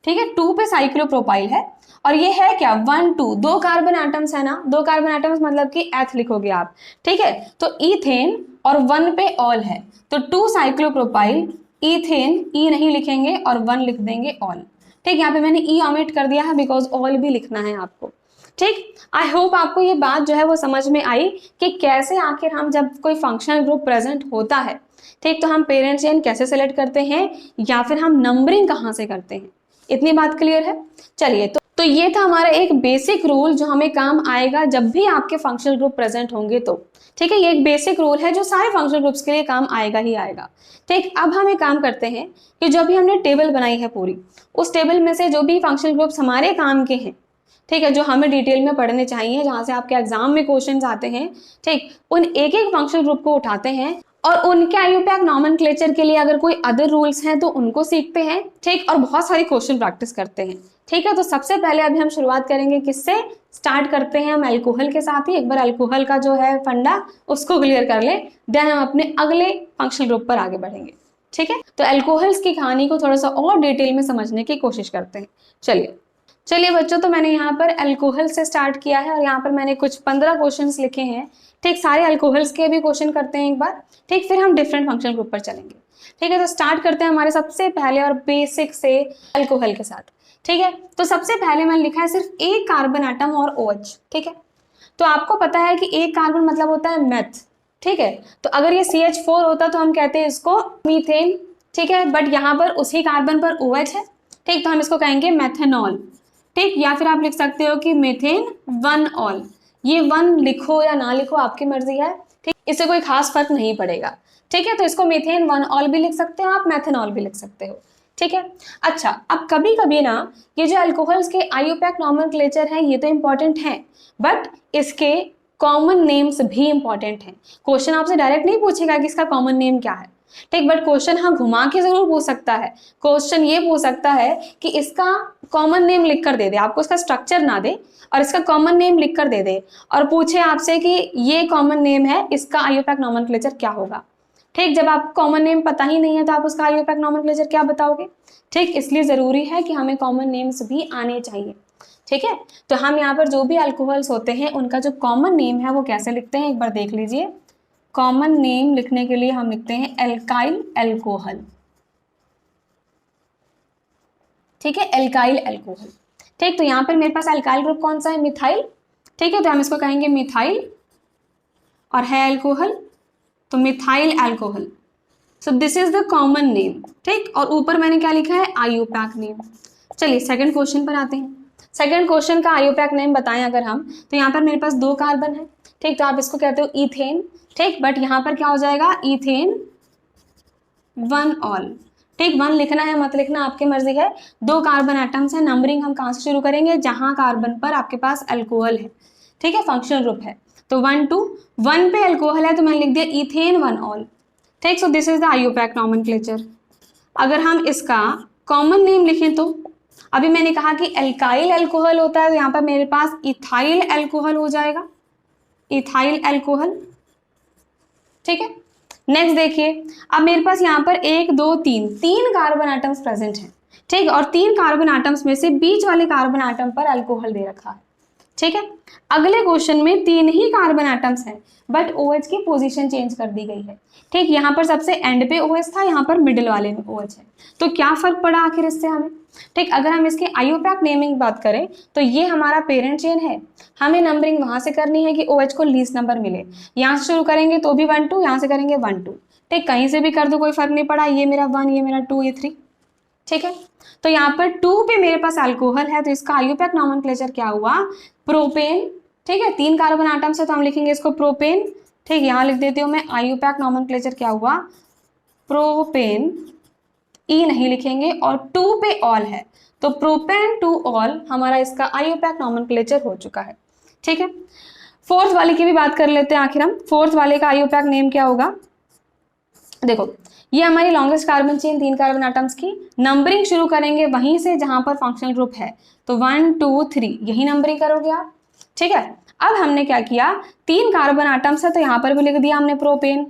ठीक है, 2 पे साइक्लोप्रोपाइल है, और ये है क्या? 1 2, 2 कार्बन एटम्स है ना, 2 कार्बन एटम्स मतलब कि एथ लिखोगे आप। ठीक है, तो इथेन और 1 पे ऑल है, तो 2 साइक्लोप्रोपाइल इथेन, ई नहीं लिखेंगे और 1 लिख देंगे ऑल। ठीक, यहाँ पे मैंने ई ओमिट कर दिया है बिकॉज ऑल भी लिखना है आपको। ठीक, आई होप आपको ये बात जो है वो समझ में आई कि कैसे आखिर हम जब कोई फंक्शनल ग्रुप प्रेजेंट होता है, ठीक, तो हम पेरेंट चेन कैसे सेलेक्ट करते हैं या फिर हम नंबरिंग कहाँ से करते हैं। इतनी बात क्लियर है? चलिए, तो ये था हमारा एक बेसिक रूल जो हमें काम आएगा जब भी आपके फंक्शनल ग्रुप प्रेजेंट होंगे तो। ठीक है, ये एक बेसिक रूल है जो सारे फंक्शनल ग्रुप्स के लिए काम आएगा ही आएगा। ठीक, अब हम एक काम करते हैं कि जो भी हमने टेबल बनाई है पूरी, उस टेबल में से जो भी फंक्शनल ग्रुप्स हमारे काम के हैं, ठीक है, जो हमें डिटेल में पढ़ने चाहिए, जहां से आपके एग्जाम में क्वेश्चंस आते हैं, ठीक, उन एक एक फंक्शनल ग्रुप को उठाते हैं और उनके आईयूपैक नॉमेनक्लेचर के लिए अगर कोई अदर रूल्स हैं तो उनको सीखते हैं। ठीक, और बहुत सारी क्वेश्चन प्रैक्टिस करते हैं। ठीक है, तो सबसे पहले अभी हम शुरुआत करेंगे किससे, स्टार्ट करते हैं हम अल्कोहल के साथ ही। एक बार अल्कोहल का जो है फंडा उसको क्लियर कर ले, देन हम अपने अगले फंक्शनल ग्रुप पर आगे बढ़ेंगे। ठीक है, तो अल्कोहल्स की कहानी को थोड़ा सा और डिटेल में समझने की कोशिश करते हैं। चलिए बच्चों, तो मैंने यहाँ पर अल्कोहल से स्टार्ट किया है और यहाँ पर मैंने कुछ 15 क्वेश्चंस लिखे हैं। ठीक, सारे अल्कोहल्स के भी क्वेश्चन करते हैं एक बार। ठीक, फिर हम डिफरेंट फंक्शनल ग्रुप पर चलेंगे। ठीक है, तो स्टार्ट करते हैं हमारे सबसे पहले और बेसिक से अल्कोहल के साथ। ठीक है, तो सबसे पहले मैंने लिखा है सिर्फ एक कार्बन एटम और OH। ठीक है, तो आपको पता है कि एक कार्बन मतलब होता है मेथ। ठीक है, तो अगर ये CH4 होता तो हम कहते हैं इसको मीथेन। ठीक है, बट यहाँ पर उसी कार्बन पर OH है। ठीक, तो हम इसको कहेंगे मेथेनॉल। ठीक, या फिर आप लिख सकते हो कि मीथेन 1-ऑल। ये 1 लिखो या ना लिखो आपकी मर्जी है। ठीक, इससे कोई खास फर्क नहीं पड़ेगा। ठीक है, तो इसको मीथेन 1-ऑल भी लिख सकते हो आप, मेथेनॉल भी लिख सकते हो। ठीक है, अच्छा, अब कभी कभी ना ये जो अल्कोहल्स के IUPAC नॉमेनक्लेचर है ये तो इंपॉर्टेंट है, बट इसके कॉमन नेम्स भी इंपॉर्टेंट हैं। क्वेश्चन आपसे डायरेक्ट नहीं पूछेगा कि इसका कॉमन नेम क्या है। ठीक, बट क्वेश्चन हाँ घुमा के जरूर पूछ सकता है। क्वेश्चन ये पूछ सकता है कि इसका कॉमन नेम लिख कर दे दे, आपको इसका स्ट्रक्चर ना दे और इसका कॉमन नेम लिख कर दे दे और पूछे आपसे कि ये कॉमन नेम है, इसका IUPAC नॉमेनक्लेचर क्या होगा। ठीक, जब आपको कॉमन नेम पता ही नहीं है तो आप उसका IUPAC नॉमेनक्लेचर क्या बताओगे। ठीक, इसलिए जरूरी है कि हमें कॉमन नेम्स भी आने चाहिए। ठीक है, तो हम यहाँ पर जो भी अल्कोहल्स होते हैं उनका जो कॉमन नेम है वो कैसे लिखते हैं एक बार देख लीजिए। कॉमन नेम लिखने के लिए हम लिखते हैं एल्काइल एल्कोहल। ठीक है, एल्काइल एल्कोहल। ठीक, तो यहाँ पर मेरे पास अल्काइल ग्रुप कौन सा है, मिथाइल। ठीक है, तो हम इसको कहेंगे मिथाइल और है अल्कोहल तो methyl alcohol. So this is the common name. ठीक, और ऊपर मैंने क्या लिखा है, IUPAC नेम। चलिए सेकंड क्वेश्चन पर आते हैं। सेकंड क्वेश्चन का IUPAC नेम बताएं अगर हम, तो यहाँ पर मेरे पास 2 कार्बन है। ठीक, तो आप इसको कहते हो इथेन। ठीक, बट यहाँ पर क्या हो जाएगा, इथेन 1-ऑल। ठीक, 1 लिखना है मत लिखना आपकी मर्जी है। 2 कार्बन एटम्स है, नंबरिंग हम कहाँ से शुरू करेंगे, जहां कार्बन पर आपके पास अल्कोहल है। ठीक है, फंक्शनल ग्रुप है तो 1-2, 1 पे अल्कोहल है तो मैंने लिख दिया इथेन 1-ऑल। ठीक, सो this is the IUPAC nomenclature. अगर हम इसका कॉमन नेम लिखें तो अभी मैंने कहा कि एल्काइल अल्कोहल होता है तो यहाँ पर मेरे पास इथाइल अल्कोहल हो जाएगा, इथाइल अल्कोहल। ठीक है, नेक्स्ट देखिए, अब मेरे पास यहाँ पर 1 2 3 कार्बन एटम्स प्रेजेंट हैं। ठीक, और 3 कार्बन एटम्स में से बीच वाले कार्बन एटम पर अल्कोहल दे रखा है। ठीक है, अगले क्वेश्चन में 3 ही कार्बन एटम्स हैं बट OH की पोजीशन चेंज कर दी गई है। ठीक, यहाँ पर सबसे एंड पे OH था, यहाँ पर मिडिल वाले में OH है, तो क्या फर्क पड़ा आखिर इससे हमें। ठीक, अगर हम इसके IUPAC नेमिंग बात करें तो ये हमारा पेरेंट चेन है, हमें नंबरिंग वहां से करनी है कि OH को लीस्ट नंबर मिले। यहाँ से शुरू करेंगे तो भी 1-2, यहाँ से करेंगे 1-2। ठीक, कहीं से भी कर दो कोई फर्क नहीं पड़ा, ये मेरा 1, ये मेरा 2, ये 3। ठीक है, तो यहाँ पर 2 पे मेरे पास अल्कोहल है तो इसका IUPAC नॉमेनक्लेचर क्या हुआ, प्रोपेन। ठीक है, 3 कार्बन एटम्स है तो हम लिखेंगे इसको प्रोपेन। ठीक, यहाँ लिख देती हूँ मैं IUPAC नॉमेनक्लेचर क्या हुआ, प्रोपेन। E नहीं लिखेंगे और 2 पे ऑल है तो प्रोपेन 2-ऑल हमारा इसका IUPAC नॉमेनक्लेचर हो चुका है। ठीक है, फोर्थ वाले की भी बात कर लेते हैं आखिर हम। फोर्थ वाले का IUPAC नेम क्या होगा, देखो ये हमारी longest carbon chain 3 carbon atoms की, नंबरिंग शुरू करेंगे वहीं से जहां पर फंक्शनल ग्रुप है तो 1 2 3 यही नंबरिंग करोगे आप। ठीक है, अब हमने क्या किया, 3 कार्बन एटम्स है तो यहाँ पर भी लिख दिया हमने प्रोपेन।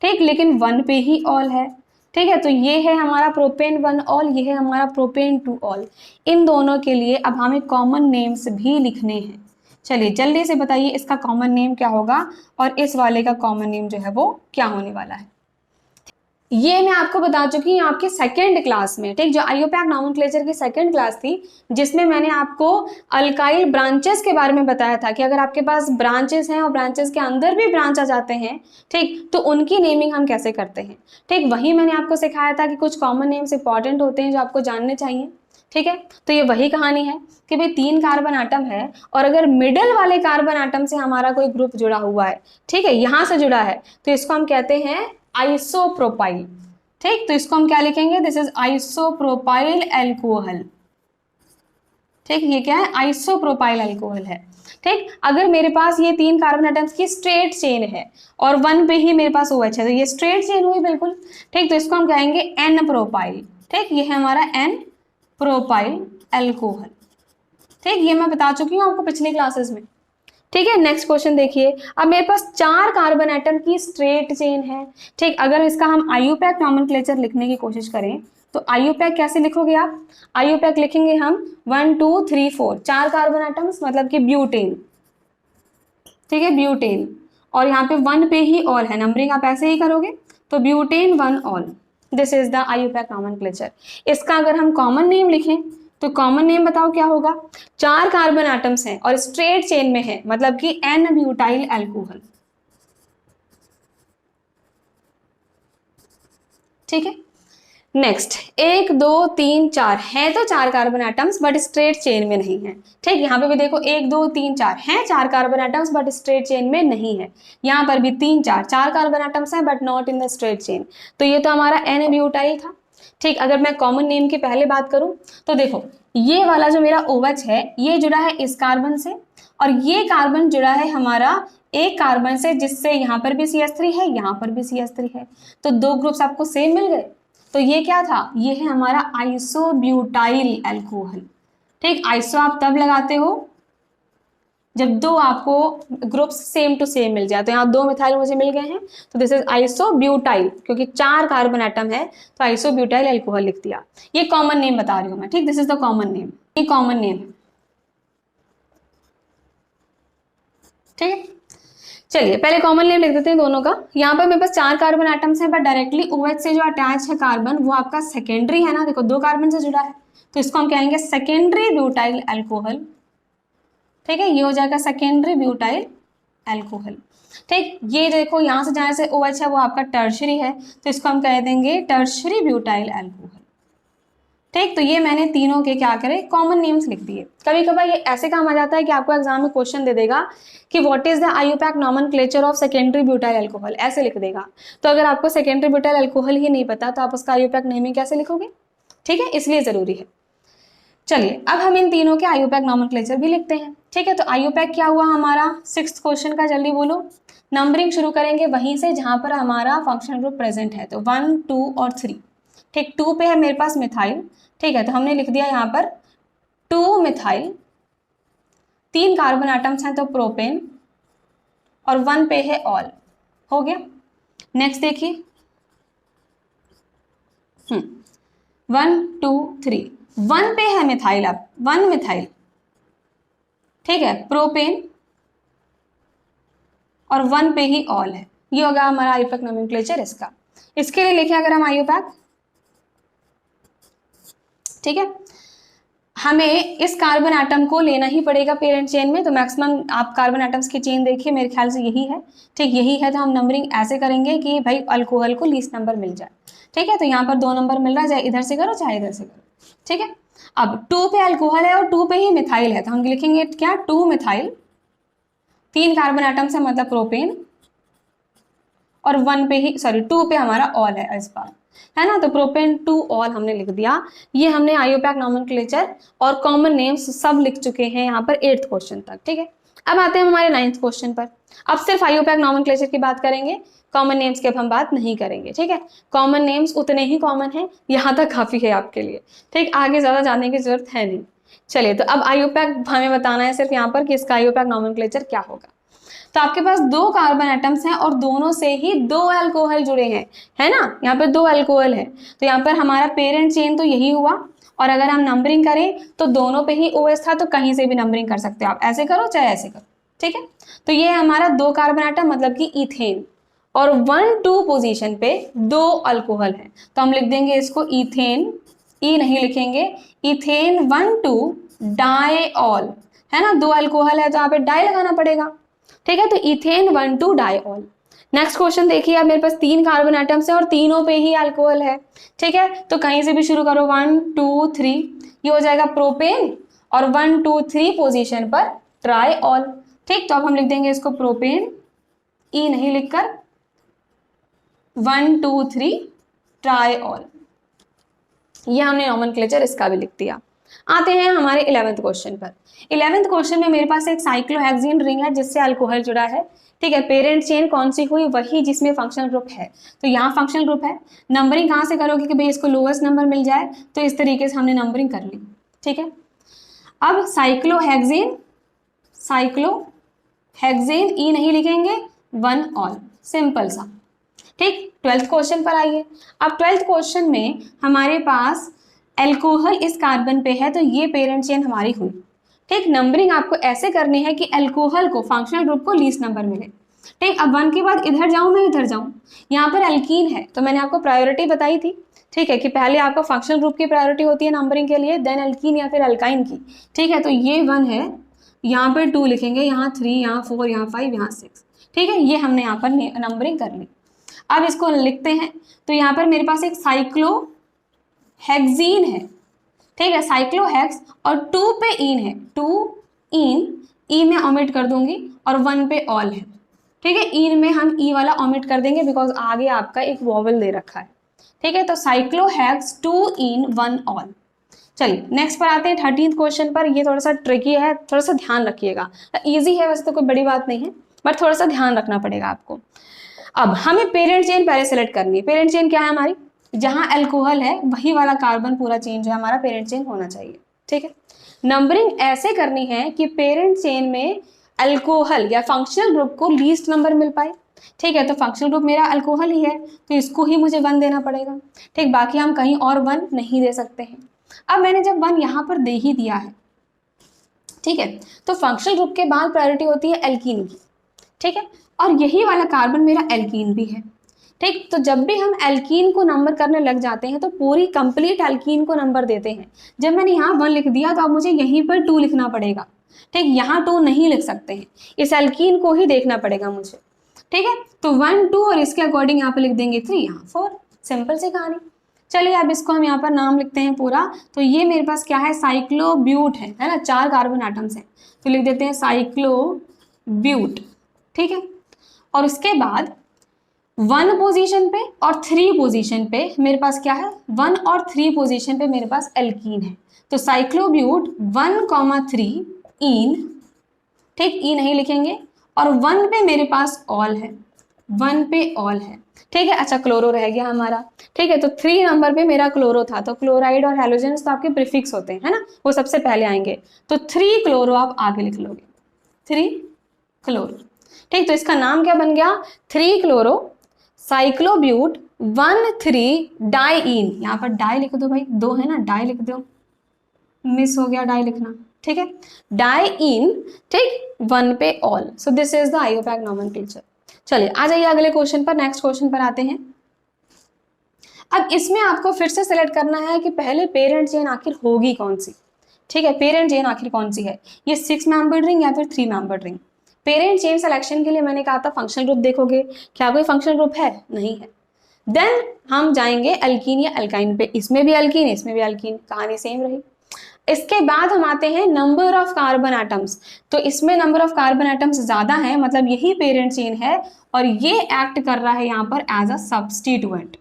ठीक, लेकिन 1 पे ही ऑल है। ठीक है, तो ये है हमारा प्रोपेन 1-ऑल, ये है हमारा प्रोपेन 2-ऑल। इन दोनों के लिए अब हमें कॉमन नेम्स भी लिखने हैं। चलिए जल्दी से बताइए इसका कॉमन नेम क्या होगा और इस वाले का कॉमन नेम जो है वो क्या होने वाला है। ये मैं आपको बता चुकी हूँ आपके सेकेंड क्लास में। ठीक, जो IUPAC नॉमेनक्लेचर की सेकेंड क्लास थी जिसमें मैंने आपको अल्काइल ब्रांचेस के बारे में बताया था कि अगर आपके पास ब्रांचेस हैं और ब्रांचेस के अंदर भी ब्रांच आ जाते हैं, ठीक, तो उनकी नेमिंग हम कैसे करते हैं। ठीक, वही मैंने आपको सिखाया था कि कुछ कॉमन नेम्स इंपॉर्टेंट होते हैं जो आपको जानने चाहिए। ठीक है, तो ये वही कहानी है कि भाई 3 कार्बन एटम है और अगर मिडल वाले कार्बन एटम से हमारा कोई ग्रुप जुड़ा हुआ है, ठीक है, यहाँ से जुड़ा है तो इसको हम कहते हैं आइसोप्रोपाइल। ठीक, तो इसको हम क्या लिखेंगे, दिस इज आइसोप्रोपाइल अल्कोहल। ठीक, ये क्या है, आइसोप्रोपाइल अल्कोहल है। ठीक, अगर मेरे पास ये 3 कार्बन एटम्स की स्ट्रेट चेन है और 1 पे ही मेरे पास OH है तो ये स्ट्रेट चेन हुई बिल्कुल। ठीक, तो इसको हम कहेंगे N प्रोपाइल। ठीक, ये है हमारा N प्रोपाइल अल्कोहल। ठीक, ये मैं बता चुकी हूँ आपको पिछली क्लासेस में। ठीक है, नेक्स्ट क्वेश्चन देखिए। अब मेरे पास 4 कार्बन एटम की स्ट्रेट चेन है। ठीक, अगर इसका हम आईयूपैक नॉमेनक्लेचर लिखने की कोशिश करें तो आईयूपैक कैसे लिखोगे आप? आईयूपैक लिखेंगे हम 1 2 3 4, 4 कार्बन एटम्स मतलब कि ब्यूटेन। ठीक है, ब्यूटेन, और यहाँ पे 1 पे ही ऑल है, नंबरिंग आप ऐसे ही करोगे तो butane 1 all, this is the IUPAC nomenclature. इसका अगर हम कॉमन नेम लिखें तो कॉमन नेम बताओ क्या होगा? 4 कार्बन एटम्स हैं और स्ट्रेट चेन में है, मतलब कि एन ब्यूटाइल अल्कोहल। ठीक है, नेक्स्ट 1 2 3 4 है तो 4 carbon atoms but straight chain में नहीं है। ठीक, यहाँ पे भी देखो 1 2 3 4 है 4 carbon atoms but straight chain में नहीं है। यहाँ पर भी 3 4 कार्बन एटम्स हैं but not in the straight chain. तो ये तो हमारा एन ब्यूटाइल था। ठीक, अगर मैं कॉमन नेम की पहले बात करूं तो देखो ये वाला जो मेरा OH है ये जुड़ा है इस कार्बन से, और ये कार्बन जुड़ा है हमारा एक कार्बन से जिससे यहाँ पर भी CH3 है, यहाँ पर भी CH3 है, तो 2 ग्रुप्स आपको सेम मिल गए। तो ये क्या था? ये है हमारा आइसोब्यूटाइल अल्कोहल। ठीक, आइसो आप तब लगाते हो जब 2 आपको ग्रुप्स सेम टू सेम मिल जाए। तो यहाँ 2 मिथाइल मुझे मिल गए हैं तो दिस इज आइसोब्यूटाइल, क्योंकि 4 कार्बन एटम है तो आइसोब्यूटाइल अल्कोहल लिख दिया। ये कॉमन नेम बता रही हूँ मैं। ठीक, this is the common name, ये कॉमन नेम है। ठीक है, चलिए पहले कॉमन नेम लिख देते हैं दोनों का। यहाँ पर मेरे पास 4 कार्बन एटम्स हैं बट डायरेक्टली OH से जो अटैच है कार्बन वो आपका सेकेंडरी है ना, देखो 2 कार्बन से जुड़ा है तो इसको हम कहेंगे सेकेंडरी ब्यूटाइल अल्कोहल। ठीक है, ये हो जाएगा सेकेंडरी ब्यूटाइल अल्कोहल। ठीक, ये देखो यहाँ से जहाँ से OH है वो आपका टर्शरी है तो इसको हम कह देंगे टर्शरी ब्यूटाइल अल्कोहल। ठीक, तो ये मैंने तीनों के क्या करे कॉमन नेम्स लिख दिए। कभी कभार ये ऐसे काम आ जाता है कि आपको एग्जाम में क्वेश्चन दे देगा कि what is the IUPAC nomenclature of secondary butyl alcohol, ऐसे लिख देगा। तो अगर आपको सेकेंडरी ब्यूटाइल अल्कोहल ही नहीं पता तो आप उसका आईयूपैक नेमिंग कैसे लिखोगे? ठीक है, इसलिए जरूरी है। चलिए अब हम इन तीनों के आईयूपैक नॉमेनक्लेचर भी लिखते हैं। ठीक है, तो आईयूपैक क्या हुआ हमारा 6th क्वेश्चन का, जल्दी बोलो। नंबरिंग शुरू करेंगे वहीं से जहां पर हमारा फंक्शनल ग्रुप प्रेजेंट है, तो 1 2 और 3। ठीक, 2 पे है मेरे पास मिथाइल। ठीक है, तो हमने लिख दिया यहाँ पर 2 मिथाइल, 3 कार्बन एटम्स हैं तो प्रोपेन, और 1 पे है ऑल, हो गया। नेक्स्ट देखिए 1 2 3, 1 पे है मिथाइल, अब 1 मिथाइल। ठीक है, प्रोपेन और 1 पे ही ऑल है, ये होगा हमारा आईयूपैक नोमेनक्लेचर इसका। इसके लिए लिखे अगर हम आईयूपैक, ठीक है, हमें इस कार्बन एटम को लेना ही पड़ेगा पेरेंट चेन में। तो मैक्सिमम आप कार्बन एटम्स की चेन देखिए, मेरे ख्याल से यही है। ठीक, यही है, तो हम नंबरिंग ऐसे करेंगे कि भाई अल्कोहल को लीस्ट नंबर मिल जाए। ठीक है, तो यहाँ पर 2 नंबर मिल रहा है, चाहे इधर से करो चाहे इधर से करो। ठीक है, अब 2 पे अल्कोहल है और 2 पे ही मिथाइल है तो हम लिखेंगे क्या 2 मिथाइल, 3 कार्बन एटम्स है मतलब प्रोपेन, और 1 पे ही 2 पे हमारा ऑल है इस बार, है ना, तो प्रोपेन 2 ऑल हमने लिख दिया। ये हमने आईयूपैक नॉमेनक्लेचर और कॉमन नेम्स सब लिख चुके हैं यहाँ पर 8th क्वेश्चन तक। ठीक है, अब आते हैं हमारे 9th क्वेश्चन पर। अब सिर्फ आईयूपैक नॉमेनक्लेचर की बात करेंगे, कॉमन नेम्स की अब हम बात नहीं करेंगे। ठीक है, कॉमन नेम्स उतने ही कॉमन हैं, यहाँ तक काफी है आपके लिए। ठीक, आगे ज्यादा जानने की जरूरत है नहीं। चलिए, तो अब आईयूपैक हमें बताना है सिर्फ यहाँ पर कि इसका आईयूपैक नॉमेनक्लेचर क्या होगा। तो आपके पास 2 कार्बन एटम्स हैं और दोनों से ही 2 अल्कोहल जुड़े हैं, है ना, यहाँ पे 2 अल्कोहल है तो यहाँ पर हमारा पेरेंट चेन तो यही हुआ। और अगर हम नंबरिंग करें तो दोनों पे ही OH था तो कहीं से भी नंबरिंग कर सकते हो आप, ऐसे करो चाहे ऐसे करो। ठीक है, तो ये हमारा 2 कार्बन एटम मतलब कि इथेन, और 1 2 पोजीशन पे 2 अल्कोहल है तो हम लिख देंगे इसको इथेन, ई नहीं लिखेंगे, इथेन 1 2 डाइऑल, है ना, 2 अल्कोहल है तो यहाँ पे डाई लगाना पड़ेगा। ठीक है, तो इथेन 1 2 डाइऑल। नेक्स्ट क्वेश्चन देखिए, अब मेरे पास 3 कार्बन एटम्स है और तीनों पे ही अल्कोहल है। ठीक है, तो कहीं से भी शुरू करो 1 2 3, ये हो जाएगा प्रोपेन, और 1 2 3 पोजीशन पर ट्राइऑल। ठीक, तो अब हम लिख देंगे इसको प्रोपेन, ई नहीं लिखकर 1 2 3 ट्राइऑल। ये हमने नॉमेनक्लेचर इसका भी लिख दिया। आते हैं हमारे 11th क्वेश्चन पर। 11th क्वेश्चन में मेरे पास एक साइक्लोहेक्सीन रिंग है जिससे अल्कोहल जुड़ा है। ठीक है, पेरेंट चेन कौन सी हुई, वही जिसमें फंक्शनल ग्रुप है। तो यहाँ फंक्शनल ग्रुप है, नंबरिंग कहाँ से करोगे कि भाई इसको लोएस्ट नंबर मिल जाए, तो इस तरीके से हमने नंबरिंग कर ली। ठीक है, अब साइक्लोहेक्सेन, साइक्लोहेक्सेन ई नहीं लिखेंगे, 1 ऑल, सिंपल सा। ठीक, 12th क्वेश्चन पर आइए। अब 12th क्वेश्चन में हमारे पास एल्कोहल इस कार्बन पे है, तो ये पेरेंट चेन हमारी हुई। ठीक, नंबरिंग आपको ऐसे करनी है कि एल्कोहल को, फंक्शनल ग्रुप को लीस्ट नंबर मिले। ठीक, अब 1 के बाद इधर जाऊं, मैं इधर जाऊं, यहाँ पर एल्कीन है तो मैंने आपको प्रायोरिटी बताई थी। ठीक है, कि पहले आपका फंक्शनल ग्रुप की प्रायोरिटी होती है नंबरिंग के लिए, देन एल्कीन या फिर अल्काइन की। ठीक है, तो ये 1 है, यहाँ पर 2 लिखेंगे, यहाँ 3, यहाँ 4, यहाँ 5, यहाँ 6। ठीक है, ये हमने यहाँ पर नंबरिंग कर ली। अब इसको लिखते हैं, तो यहाँ पर मेरे पास एक साइक्लोहेक्सीन है। ठीक है, साइक्लोहेक्स, और 2 पे इन है, 2 इन, ई में ओमिट कर दूंगी, और 1 पे ऑल है। ठीक है, इन में हम ई वाला ओमिट कर देंगे बिकॉज आगे आपका एक वॉवल दे रखा है। ठीक है, तो साइक्लोहेक्स 2 इन 1 ऑल। चलिए नेक्स्ट पर आते हैं 13th क्वेश्चन पर। ये थोड़ा सा ट्रिकी है, थोड़ा सा ध्यान रखिएगा। इजी है वैसे तो, कोई बड़ी बात नहीं है, बट थोड़ा सा ध्यान रखना पड़ेगा आपको। अब हमें पेरेंट चेन पहले सेलेक्ट करनी है। पेरेंट चेन क्या है हमारी, जहां अल्कोहल है वही वाला कार्बन पूरा चेन जो है हमारा पेरेंट चेन होना चाहिए। ठीक है, नंबरिंग ऐसे करनी है कि पेरेंट चेन में अल्कोहल या फंक्शनल ग्रुप को लीस्ट नंबर मिल पाए। ठीक है, तो फंक्शनल ग्रुप मेरा अल्कोहल ही है, तो इसको ही मुझे 1 देना पड़ेगा। ठीक, बाकी हम कहीं और 1 नहीं दे सकते हैं। अब मैंने जब 1 यहाँ पर दे ही दिया है, ठीक है, तो फंक्शनल ग्रुप के बाद प्रायोरिटी होती है एल्कीन की। ठीक है, और यही वाला कार्बन मेरा एल्कीन भी है। ठीक, तो जब भी हम एल्कीन को नंबर करने लग जाते हैं तो पूरी कंप्लीट एल्कीन को नंबर देते हैं। जब मैंने यहाँ 1 लिख दिया तो अब मुझे यहीं पर 2 लिखना पड़ेगा। ठीक, यहाँ 2 नहीं लिख सकते हैं, इस एल्कीन को ही देखना पड़ेगा मुझे। ठीक है, तो 1, 2 और इसके अकॉर्डिंग यहाँ पे लिख देंगे 3, यहाँ 4, सिंपल सी कहानी। चलिए अब इसको हम यहाँ पर नाम लिखते हैं पूरा। तो ये मेरे पास क्या है, साइक्लोब्यूट है ना, 4 कार्बन एटम्स हैं, तो लिख देते हैं साइक्लोब्यूट। ठीक है, और उसके बाद 1 पोजीशन पे और 3 पोजीशन पे मेरे पास क्या है, 1 और 3 पोजीशन पे मेरे पास एल्कीन है, तो साइक्लोब्यूट 1,3 इन। ठीक, ई नहीं लिखेंगे, और 1 पे मेरे पास ऑल है, 1 पे ऑल है। ठीक है, अच्छा क्लोरो रह गया हमारा। ठीक है, तो 3 नंबर पे मेरा क्लोरो था, तो क्लोराइड और हैलोजेंस तो आपके प्रीफिक्स होते हैं, है ना, वो सबसे पहले आएंगे, तो 3 क्लोरो आप आगे लिख लोगे, 3 क्लोरो। ठीक, तो इसका नाम क्या बन गया, 3 क्लोरो साइक्लोब्यूट 1,3 डाइइन। यहाँ पर डाई लिख दो भाई, 2 है ना, डाई लिख दो, मिस हो गया डाई लिखना। ठीक है, डाइइन। ठीक, 1 पे all, so this is the IUPAC nomenclature. चलिए आ जाइए अगले क्वेश्चन पर, नेक्स्ट क्वेश्चन पर आते हैं। अब इसमें आपको फिर से सेलेक्ट करना है कि पहले पेरेंट चेन आखिर होगी कौन सी। ठीक है, पेरेंट चेन आखिर कौन सी है, ये 6 मेंबर्ड रिंग या फिर 3 membered ring. Parent chain selection के लिए मैंने कहा था फंक्शनल ग्रुप देखोगे, क्या कोई फंक्शनल ग्रुप है, नहीं है। देन हम जाएंगे अल्कीन या अल्काइन पे, इसमें भी अल्कीन, इसमें भी अल्कीन, कहानी सेम रही। इसके बाद हम आते हैं नंबर ऑफ कार्बन एटम्स, तो इसमें नंबर ऑफ कार्बन एटम्स ज्यादा है, मतलब यही पेरेंट चेन है और ये एक्ट कर रहा है यहाँ पर एज अ सब्स्टिट्यूएंट।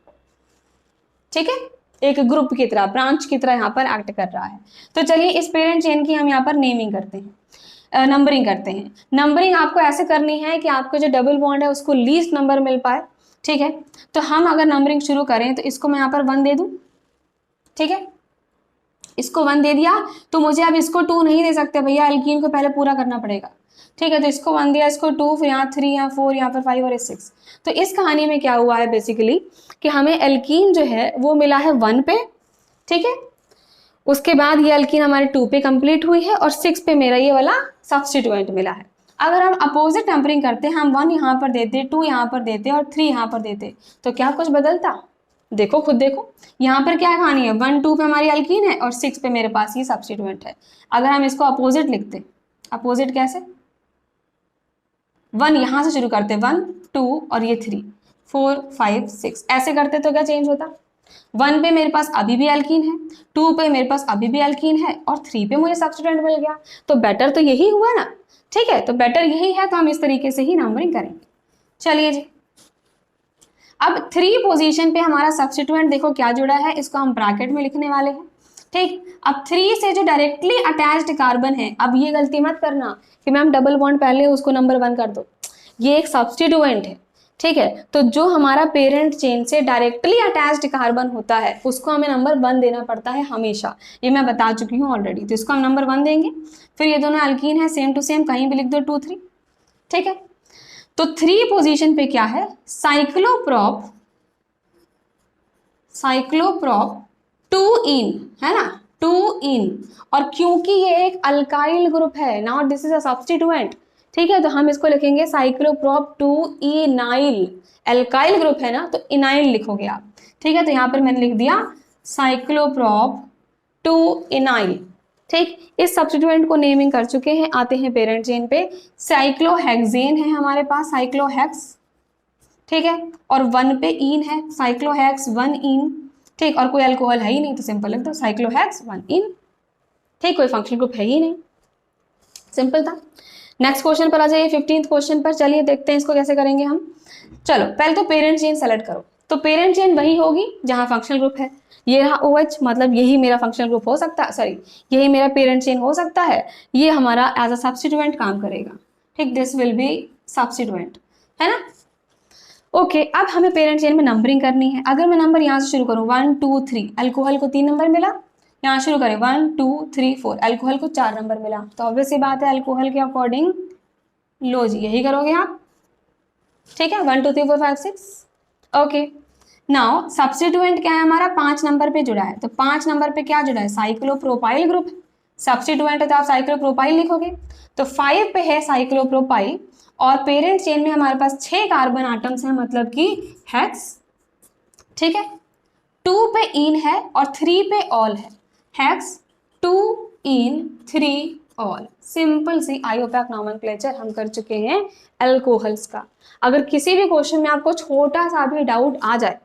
ठीक है, एक ग्रुप की तरह, ब्रांच की तरह यहाँ पर एक्ट कर रहा है। तो चलिए इस पेरेंट चेन की हम यहाँ पर नेमिंग करते हैं, नंबरिंग करते हैं। नंबरिंग आपको ऐसे करनी है कि आपको जो डबल बॉन्ड है उसको लीस्ट नंबर मिल पाए। ठीक है, तो हम अगर नंबरिंग शुरू करें तो इसको मैं यहाँ पर 1 दे दूं। ठीक है, इसको 1 दे दिया, तो मुझे अब इसको 2 नहीं दे सकते भैया, एल्कीन को पहले पूरा करना पड़ेगा। ठीक है, तो इसको 1 दिया, इसको 2, फिर यहाँ 3, यहाँ 4, यहाँ पर 5 और 6। तो इस कहानी में क्या हुआ है बेसिकली कि हमें एल्कीन जो है वो मिला है 1 पे। ठीक है, उसके बाद ये एल्कीन हमारे 2 पे कंप्लीट हुई है और 6 पे मेरा ये वाला सब्स्टिट्यूएंट मिला है। अगर हम अपोजिट नंबरिंग करते, हम 1 यहाँ पर देते, 2 यहाँ पर देते और 3 यहाँ पर देते, तो क्या कुछ बदलता? देखो खुद देखो, यहाँ पर क्या कहानी है, 1, 2 पे हमारी एल्कीन है और 6 पे मेरे पास ये सब्स्टिट्यूएंट है। अगर हम इसको अपोजिट लिखते, अपोजिट कैसे, 1 यहाँ से शुरू करते, 1, 2 और ये 3, 4, 5, 6 ऐसे करते तो क्या चेंज होता? 1 पे मेरे पास अभी भी एल्कीन है, 2 पे मेरे पास अभी भी एल्कीन है और 3 पे मुझे सब्स्टिट्यूएंट मिल गया, तो बेटर तो यही हुआ ना। ठीक है, तो बेटर यही है, तो हम इस तरीके से ही नंबरिंग करेंगे। चलिए जी, अब 3 पोजीशन पे हमारा सब्स्टिट्यूएंट देखो क्या जुड़ा है, इसको हम ब्रैकेट में लिखने वाले हैं। ठीक, अब 3 से जो डायरेक्टली अटैच्ड कार्बन है, अब ये गलती मत करना कि मैम डबल बॉन्ड पहले उसको नंबर 1 कर दो, ये एक सब्स्टिट्यूएंट है। ठीक है, तो जो हमारा पेरेंट चेन से डायरेक्टली अटैच्ड कार्बन होता है उसको हमें नंबर 1 देना पड़ता है हमेशा, ये मैं बता चुकी हूँ ऑलरेडी। तो इसको हम नंबर 1 देंगे। फिर ये दोनों अल्कीन है, सेम टू सेम, कहीं भी लिख दो 2 3। ठीक है, तो 3 पोजीशन पे क्या है, साइक्लोप्रोप 2 इन, है ना, 2 इन। और क्योंकि ये एक अल्काइल ग्रुप है, now this is a substituent, ठीक है, तो हम इसको लिखेंगे साइक्लोप्रोप 2 इनाइल। एल्काइल ग्रुप है ना, तो इनाइल लिखोगे आप। ठीक है, तो यहाँ पर मैंने लिख दिया साइक्लोप्रोप 2 इनाइल। ठीक, इस सब्स्टिट्यूएंट को नेमिंग कर चुके हैं। आते हैं पेरेंट चेन पे। साइक्लोहेक्सेन है हमारे पास, साइक्लोहेक्स, ठीक है, और 1 पे इन है, साइक्लोहेक्स 1 इन। ठीक, और कोई अल्कोहल है ही नहीं तो सिंपल लिख दो साइक्लोहेक्स 1 इन। ठीक, कोई फंक्शनल ग्रुप है ही नहीं, सिंपल था। नेक्स्ट क्वेश्चन पर आ जाइए, 15th क्वेश्चन पर। चलिए देखते हैं इसको कैसे करेंगे हम। चलो पहले तो पेरेंट चेन सेलेक्ट करो। तो पेरेंट चेन वही होगी जहां फंक्शनल ग्रुप है। ये रहा OH, मतलब यही मेरा फंक्शनल ग्रुप हो सकता है, सॉरी यही मेरा पेरेंट चेन हो सकता है। ये हमारा एज अ सब्स्टिट्यूएंट काम करेगा। ठीक, दिस विल बी सब्स्टिट्यूएंट, है ना। ओके, अब हमें पेरेंट चेन में नंबरिंग करनी है। अगर मैं नंबर यहाँ से शुरू करूँ 1 2 3, अल्कोहल को 3 नंबर मिला। यहाँ शुरू करें 1 2 3 4, अल्कोहल को 4 नंबर मिला। तो ऑब्वियस सी बात है अल्कोहल के अकॉर्डिंग लो जी यही करोगे आप। ठीक है, 1 2 3 4 5 6। ओके, नाउ सब्स्टिट्यूएंट क्या है हमारा, 5 नंबर पे जुड़ा है। तो 5 नंबर पे क्या जुड़ा है, साइक्लोप्रोपाइल ग्रुप। सब्स्टिट्यूएंट है तो आप साइक्लोप्रोपाइल लिखोगे। तो 5 पे है साइक्लोप्रोपाइल, और पेरेंट चेन में हमारे पास 6 कार्बन आटम्स हैं, मतलब कि हेक्स। ठीक है, 2 पे इन है और 3 पे ऑल है। हेक्स 2 इन 3 ऑल। सिंपल सी आयोपैक नॉमेनक्लेचर हम कर चुके हैं अल्कोहल्स का। अगर किसी भी क्वेश्चन में आपको छोटा सा भी डाउट आ जाए,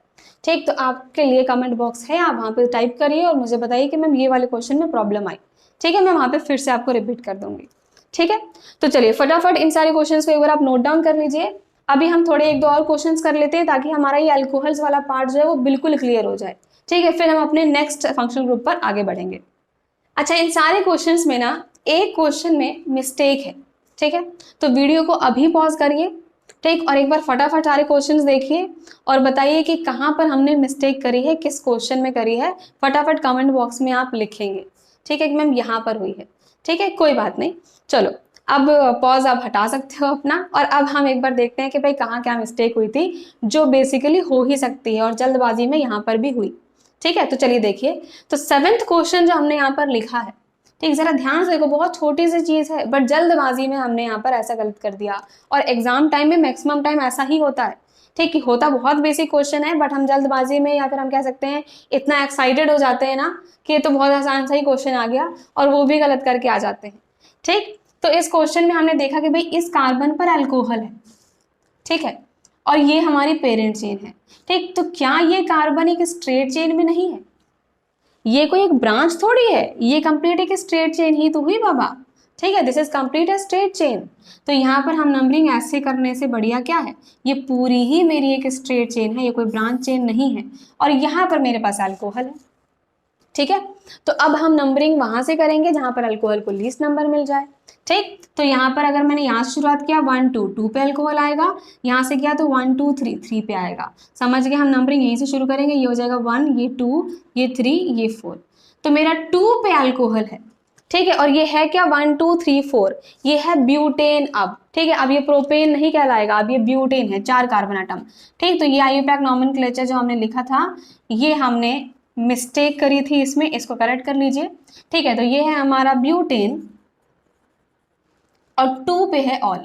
ठीक, तो आपके लिए कमेंट बॉक्स है, आप वहां पे टाइप करिए और मुझे बताइए कि मैम ये वाले क्वेश्चन में प्रॉब्लम आई। ठीक है, मैं वहां पे फिर से आपको रिपीट कर दूंगी। ठीक है, तो चलिए फटाफट इन सारे क्वेश्चंस को एक बार आप नोट डाउन कर लीजिए। अभी हम थोड़े 1 2 और क्वेश्चंस कर लेते हैं ताकि हमारा ये अल्कोहल्स वाला पार्ट जो है वो बिल्कुल क्लियर हो जाए। ठीक है, फिर हम अपने नेक्स्ट फंक्शनल ग्रुप पर आगे बढ़ेंगे। अच्छा, इन सारे क्वेश्चंस में ना एक क्वेश्चन में मिस्टेक है। ठीक है, तो वीडियो को अभी पॉज करिए, ठीक, और एक बार फटाफट सारे क्वेश्चंस देखिए और बताइए कि कहाँ पर हमने मिस्टेक करी है, किस क्वेश्चन में करी है। फटाफट कमेंट बॉक्स में आप लिखेंगे। ठीक है कि मैम यहाँ पर हुई है। ठीक है, कोई बात नहीं। चलो अब पॉज आप हटा सकते हो अपना, और अब हम एक बार देखते हैं कि भाई कहाँ क्या मिस्टेक हुई थी जो बेसिकली हो ही सकती है और जल्दबाजी में यहाँ पर भी हुई। ठीक है, तो चलिए देखिए। तो 7th क्वेश्चन जो हमने यहाँ पर लिखा है, ठीक, जरा ध्यान से देखो, बहुत छोटी सी चीज है बट जल्दबाजी में हमने यहाँ पर ऐसा गलत कर दिया। और एग्जाम टाइम में मैक्सिमम टाइम ऐसा ही होता है। ठीक, कि होता बहुत बेसिक क्वेश्चन है बट हम जल्दबाजी में, या फिर हम कह सकते हैं इतना एक्साइटेड हो जाते हैं ना कि ये तो बहुत आसान सा ही क्वेश्चन आ गया, और वो भी गलत करके आ जाते हैं। ठीक, तो इस क्वेश्चन में हमने देखा कि भाई इस कार्बन पर अल्कोहल है, ठीक है, और ये हमारी पेरेंट चेन है। ठीक, तो क्या ये कार्बन एक स्ट्रेट चेन में नहीं है, ये कोई एक ब्रांच थोड़ी है, ये कंप्लीट एक स्ट्रेट चेन ही तो हुई बाबा। ठीक है, this is complete a straight chain. तो यहाँ पर हम नंबरिंग ऐसे करने से बढ़िया क्या है, ये पूरी ही मेरी एक स्ट्रेट चेन है, ये कोई ब्रांच चेन नहीं है, और यहाँ पर मेरे पास अल्कोहल है। ठीक है, तो अब हम नंबरिंग वहां से करेंगे जहां पर अल्कोहल को लीस्ट नंबर मिल जाए। ठीक, तो यहाँ पर अगर मैंने यहाँ से शुरुआत किया 1 2 2 पे अल्कोहल आएगा, यहाँ से किया तो 1 2 3 3 पे आएगा। समझ गए, हम नंबरिंग यहीं से शुरू करेंगे। ये हो जाएगा 1, ये 2, ये 3, ये 4। तो मेरा 2 पे अल्कोहल है। ठीक है, और ये है क्या 1 2 3 4, ये है ब्यूटेन। अब ठीक है, अब ये प्रोपेन नहीं कहलाएगा, अब ये ब्यूटेन है, 4 कार्बन आटम। ठीक, तो ये आईयूपैक नॉमेनक्लेचर जो हमने लिखा था, ये हमने मिस्टेक करी थी इसमें, इसको करेक्ट कर लीजिए। ठीक है, तो ये है हमारा ब्यूटेन और 2 पे है ऑल।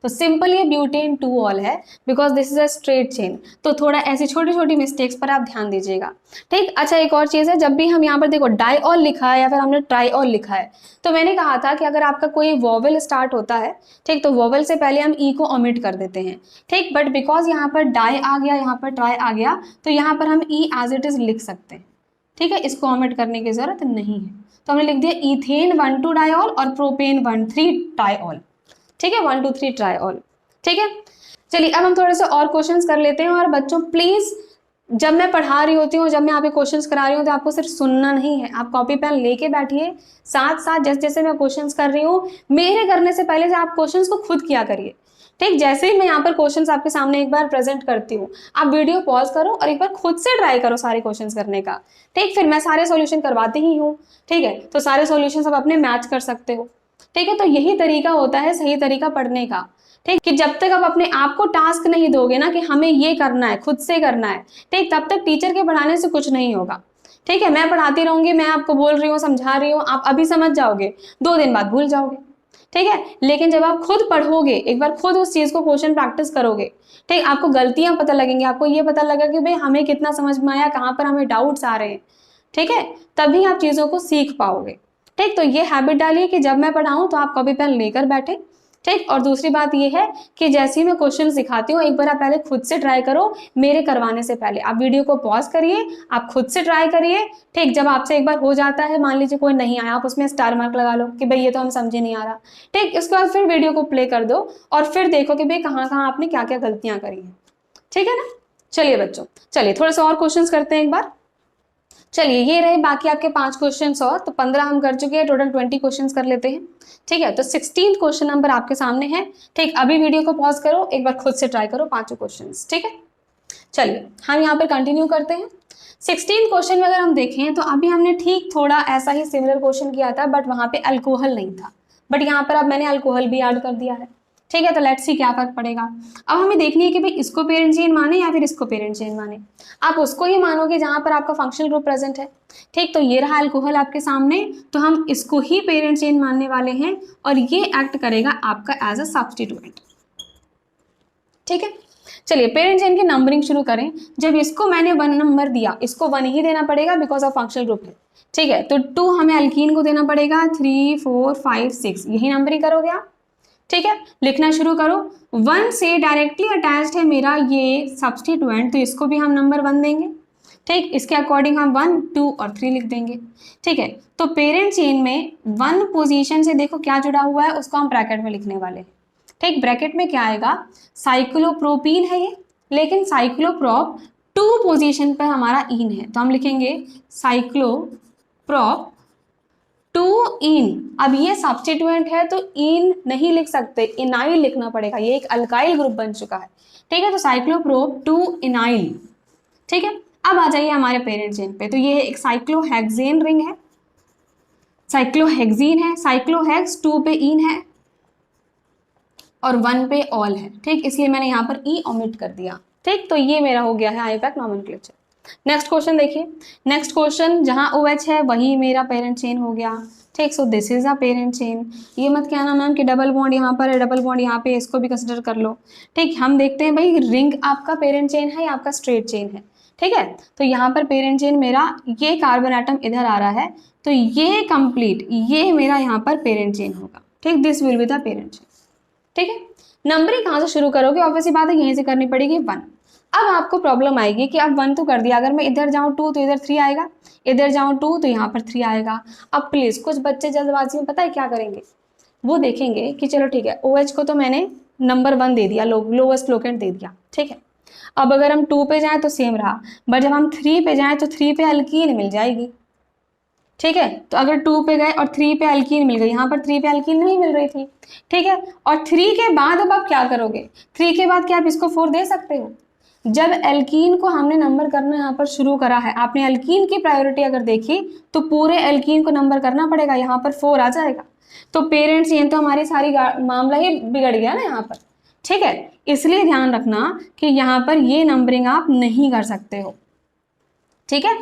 तो सिंपल ये ब्यूटेन 2 ऑल है because this is a straight chain. तो थोड़ा ऐसी छोटी छोटी मिस्टेक्स पर आप ध्यान दीजिएगा। ठीक, अच्छा एक और चीज़ है, जब भी हम यहाँ पर देखो डाइऑल लिखा है या फिर हमने ट्राइऑल लिखा है, तो मैंने कहा था कि अगर आपका कोई वोवेल स्टार्ट होता है, ठीक, तो वोवेल से पहले हम ई को ओमिट कर देते हैं। ठीक, बट बिकॉज यहाँ पर डाई आ गया, यहाँ पर ट्राई आ गया, तो यहाँ पर हम ई एज इट इज लिख सकते हैं। ठीक है, इसको ओमिट करने की जरूरत नहीं है। तो हमने लिख दिया इथेन 1 2 डाइऑल और प्रोपेन 1 3 ट्राइऑल। ठीक है, 1 2 3 ट्राइऑल। ठीक है, चलिए अब हम थोड़े से और क्वेश्चंस कर लेते हैं। और बच्चों प्लीज, जब मैं पढ़ा रही होती हूँ, जब मैं आपके क्वेश्चंस करा रही हूँ, तो आपको सिर्फ सुनना नहीं है, आप कॉपी पेन लेके बैठिए। साथ साथ जैसे जैसे मैं क्वेश्चंस कर रही हूँ, मेरे करने से पहले से आप क्वेश्चंस को खुद किया करिए। ठीक, जैसे ही मैं यहाँ पर क्वेश्चंस आपके सामने एक बार प्रेजेंट करती हूँ, आप वीडियो पॉज करो और एक बार खुद से ट्राई करो सारे क्वेश्चंस करने का। ठीक, फिर मैं सारे सॉल्यूशन करवाती ही हूँ। ठीक है, तो सारे सॉल्यूशंस आप अपने मैच कर सकते हो। ठीक है, तो यही तरीका होता है सही तरीका पढ़ने का। ठीक, कि जब तक आप अपने आप को टास्क नहीं दोगे ना कि हमें ये करना है, खुद से करना है, ठीक, तब तक टीचर के पढ़ाने से कुछ नहीं होगा। ठीक है, मैं पढ़ाती रहूंगी, मैं आपको बोल रही हूँ, समझा रही हूँ, आप अभी समझ जाओगे, 2 दिन बाद भूल जाओगे। ठीक है, लेकिन जब आप खुद पढ़ोगे, एक बार खुद उस चीज को क्वेश्चन प्रैक्टिस करोगे, ठीक, आपको गलतियां पता लगेंगी, आपको ये पता लगेगा कि भाई हमें कितना समझ में आया, कहाँ पर हमें डाउट्स आ रहे हैं। ठीक है, तभी आप चीजों को सीख पाओगे। ठीक, तो ये हैबिट डालिए कि जब मैं पढ़ाऊं तो आप कॉपी पेन लेकर बैठे। ठीक, और दूसरी बात ये है कि जैसे ही मैं क्वेश्चन सिखाती हूँ, एक बार आप पहले खुद से ट्राई करो, मेरे करवाने से पहले आप वीडियो को पॉज करिए, आप खुद से ट्राई करिए। ठीक, जब आपसे एक बार हो जाता है, मान लीजिए कोई नहीं आया, आप उसमें स्टार मार्क लगा लो कि भाई ये तो हम समझे नहीं आ रहा। ठीक, इसके बाद फिर वीडियो को प्ले कर दो और फिर देखो कि भाई कहाँ कहाँ आपने क्या क्या गलतियां करी हैं। ठीक है ना। चलिए बच्चों, चलिए थोड़ा सा और क्वेश्चन करते हैं एक बार। चलिए, ये रहे बाकी आपके 5 क्वेश्चन और, तो 15 हम कर चुके हैं, टोटल 20 क्वेश्चन कर लेते हैं। ठीक है, तो 16 क्वेश्चन नंबर आपके सामने है। ठीक, अभी वीडियो को पॉज करो, एक बार खुद से ट्राई करो 5 क्वेश्चन। ठीक है, चलिए हम यहाँ पर कंटिन्यू करते हैं। 16 क्वेश्चन में अगर हम देखें तो अभी हमने ठीक थोड़ा ऐसा ही सिमिलर क्वेश्चन किया था, बट वहां पे अल्कोहल नहीं था, बट यहाँ पर अब मैंने अल्कोहल भी ऐड कर दिया है। ठीक है, तो लेट्स सी क्या फर्क पड़ेगा। अब हमें देखनी है कि भाई इसको पेरेंट चेन माने या फिर इसको पेरेंट चेन माने। आप उसको ही मानोगे जहां पर आपका फंक्शनल ग्रुप प्रेजेंट है। ठीक, तो ये रहा अल्कोहल आपके सामने, तो हम इसको ही पेरेंट चेन मानने वाले हैं और ये एक्ट करेगा आपका एज अ सब्स्टिट्यूएंट। ठीक है, चलिए पेरेंट चेन की नंबरिंग शुरू करें। जब इसको मैंने 1 नंबर दिया, इसको 1 ही देना पड़ेगा बिकॉज ऑफ फंक्शनल ग्रुप है। ठीक है, तो 2 हमें अल्कीन को देना पड़ेगा, 3 4 5 6 यही नंबरिंग करोगे आप। ठीक है, लिखना शुरू करो। 1 से डायरेक्टली अटैच्ड है मेरा ये सब्स्टिट्यूएंट, तो इसको भी हम नंबर 1 देंगे। ठीक, इसके अकॉर्डिंग हम 1 2 और 3 लिख देंगे। ठीक है, तो पेरेंट चेन में 1 पोजीशन से देखो क्या जुड़ा हुआ है, उसको हम ब्रैकेट में लिखने वाले हैं। ठीक, ब्रैकेट में क्या आएगा, साइक्लोप्रोपीन है ये, लेकिन साइक्लोप्रोप 2 पोजीशन पर हमारा इन है, तो हम लिखेंगे साइक्लोप्रोप 2 इन। अब ये सब्स्टिट्यूएंट है तो इन नहीं लिख सकते, इनाइल लिखना पड़ेगा, ये एक अल्काइल ग्रुप बन चुका है। ठीक है, तो साइक्लोप्रोप 2 इनाइल। ठीक है, अब आ जाइए हमारे पेरेंट चेन पे, तो ये एक साइक्लोहेक्सेन रिंग है, साइक्लोहेक्सीन है, साइक्लोहेक्स 2 पे इन है और 1 पे ऑल है। ठीक, इसलिए मैंने यहाँ पर ई ओमिट कर दिया। ठीक, तो ये मेरा हो गया है आईपैक नॉमेनक्लेचर। नेक्स्ट क्वेश्चन देखिए। नेक्स्ट क्वेश्चन, जहां OH है वही मेरा पेरेंट चेन हो गया। ठीक, सो this is a parent chain. ये मत कहना मैम कि डबल बॉन्ड यहाँ पर है, डबल बॉन्ड यहाँ पे, इसको भी कंसिडर कर लो। ठीक, हम देखते हैं भाई रिंग आपका पेरेंट चेन है या आपका स्ट्रेट चेन है। ठीक है, तो यहाँ पर पेरेंट चेन मेरा, ये कार्बन एटम इधर आ रहा है, तो ये कंप्लीट, ये मेरा यहाँ पर पेरेंट चेन होगा। ठीक, this will be the parent chain. ठीक है, नंबरिंग कहाँ से शुरू करोगे, ऑब्वियसली बात है यहीं से करनी पड़ेगी 1। अब आपको प्रॉब्लम आएगी कि अब 1 तो कर दिया, अगर मैं इधर जाऊं 2 तो इधर 3 आएगा, इधर जाऊं 2 तो यहाँ पर 3 आएगा। अब प्लीज कुछ बच्चे जल्दबाजी में पता है क्या करेंगे, वो देखेंगे कि चलो ठीक है OH को तो मैंने नंबर 1 दे दिया, लोवेस्ट लोकेंट दे दिया। ठीक है, अब अगर हम 2 पे जाएं तो सेम रहा, बट जब हम 3 पे जाएं तो 3 पे अल्कीन मिल जाएगी। ठीक है, तो अगर 2 पे गए और 3 पे अल्कीन मिल गई, यहाँ पर 3 पे अल्कीन नहीं मिल रही थी। ठीक है, और 3 के बाद अब आप क्या करोगे, 3 के बाद क्या आप इसको 4 दे सकते हो। जब एल्कीन को हमने नंबर करना यहाँ पर शुरू करा है, आपने एल्कीन की प्रायोरिटी अगर देखी तो पूरे एल्कीन को नंबर करना पड़ेगा, यहाँ पर 4 आ जाएगा। तो पेरेंट्स ये तो हमारी सारी मामला ही बिगड़ गया ना यहाँ पर। ठीक है, इसलिए ध्यान रखना कि यहाँ पर ये नंबरिंग आप नहीं कर सकते हो। ठीक है,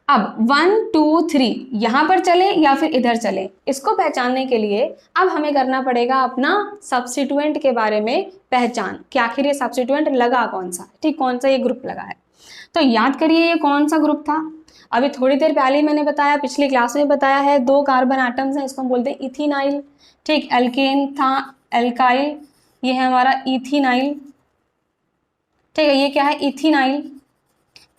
अब 1 2 3 यहां पर चले या फिर इधर चले, इसको पहचानने के लिए अब हमें करना पड़ेगा अपना सब्स्टिट्यूएंट के बारे में पहचान कि आखिर ये सब्स्टिट्यूएंट लगा कौन सा, ठीक, कौन सा ये ग्रुप लगा है। तो याद करिए ये कौन सा ग्रुप था, अभी थोड़ी देर पहले मैंने बताया, पिछली क्लास में बताया है, 2 कार्बन एटम्स हैं, इसको हम बोलते हैं इथिनाइल। ठीक, एल्केन था एल्काइल, ये है हमारा इथिनाइल। ठीक है, ये क्या है इथिनाइल।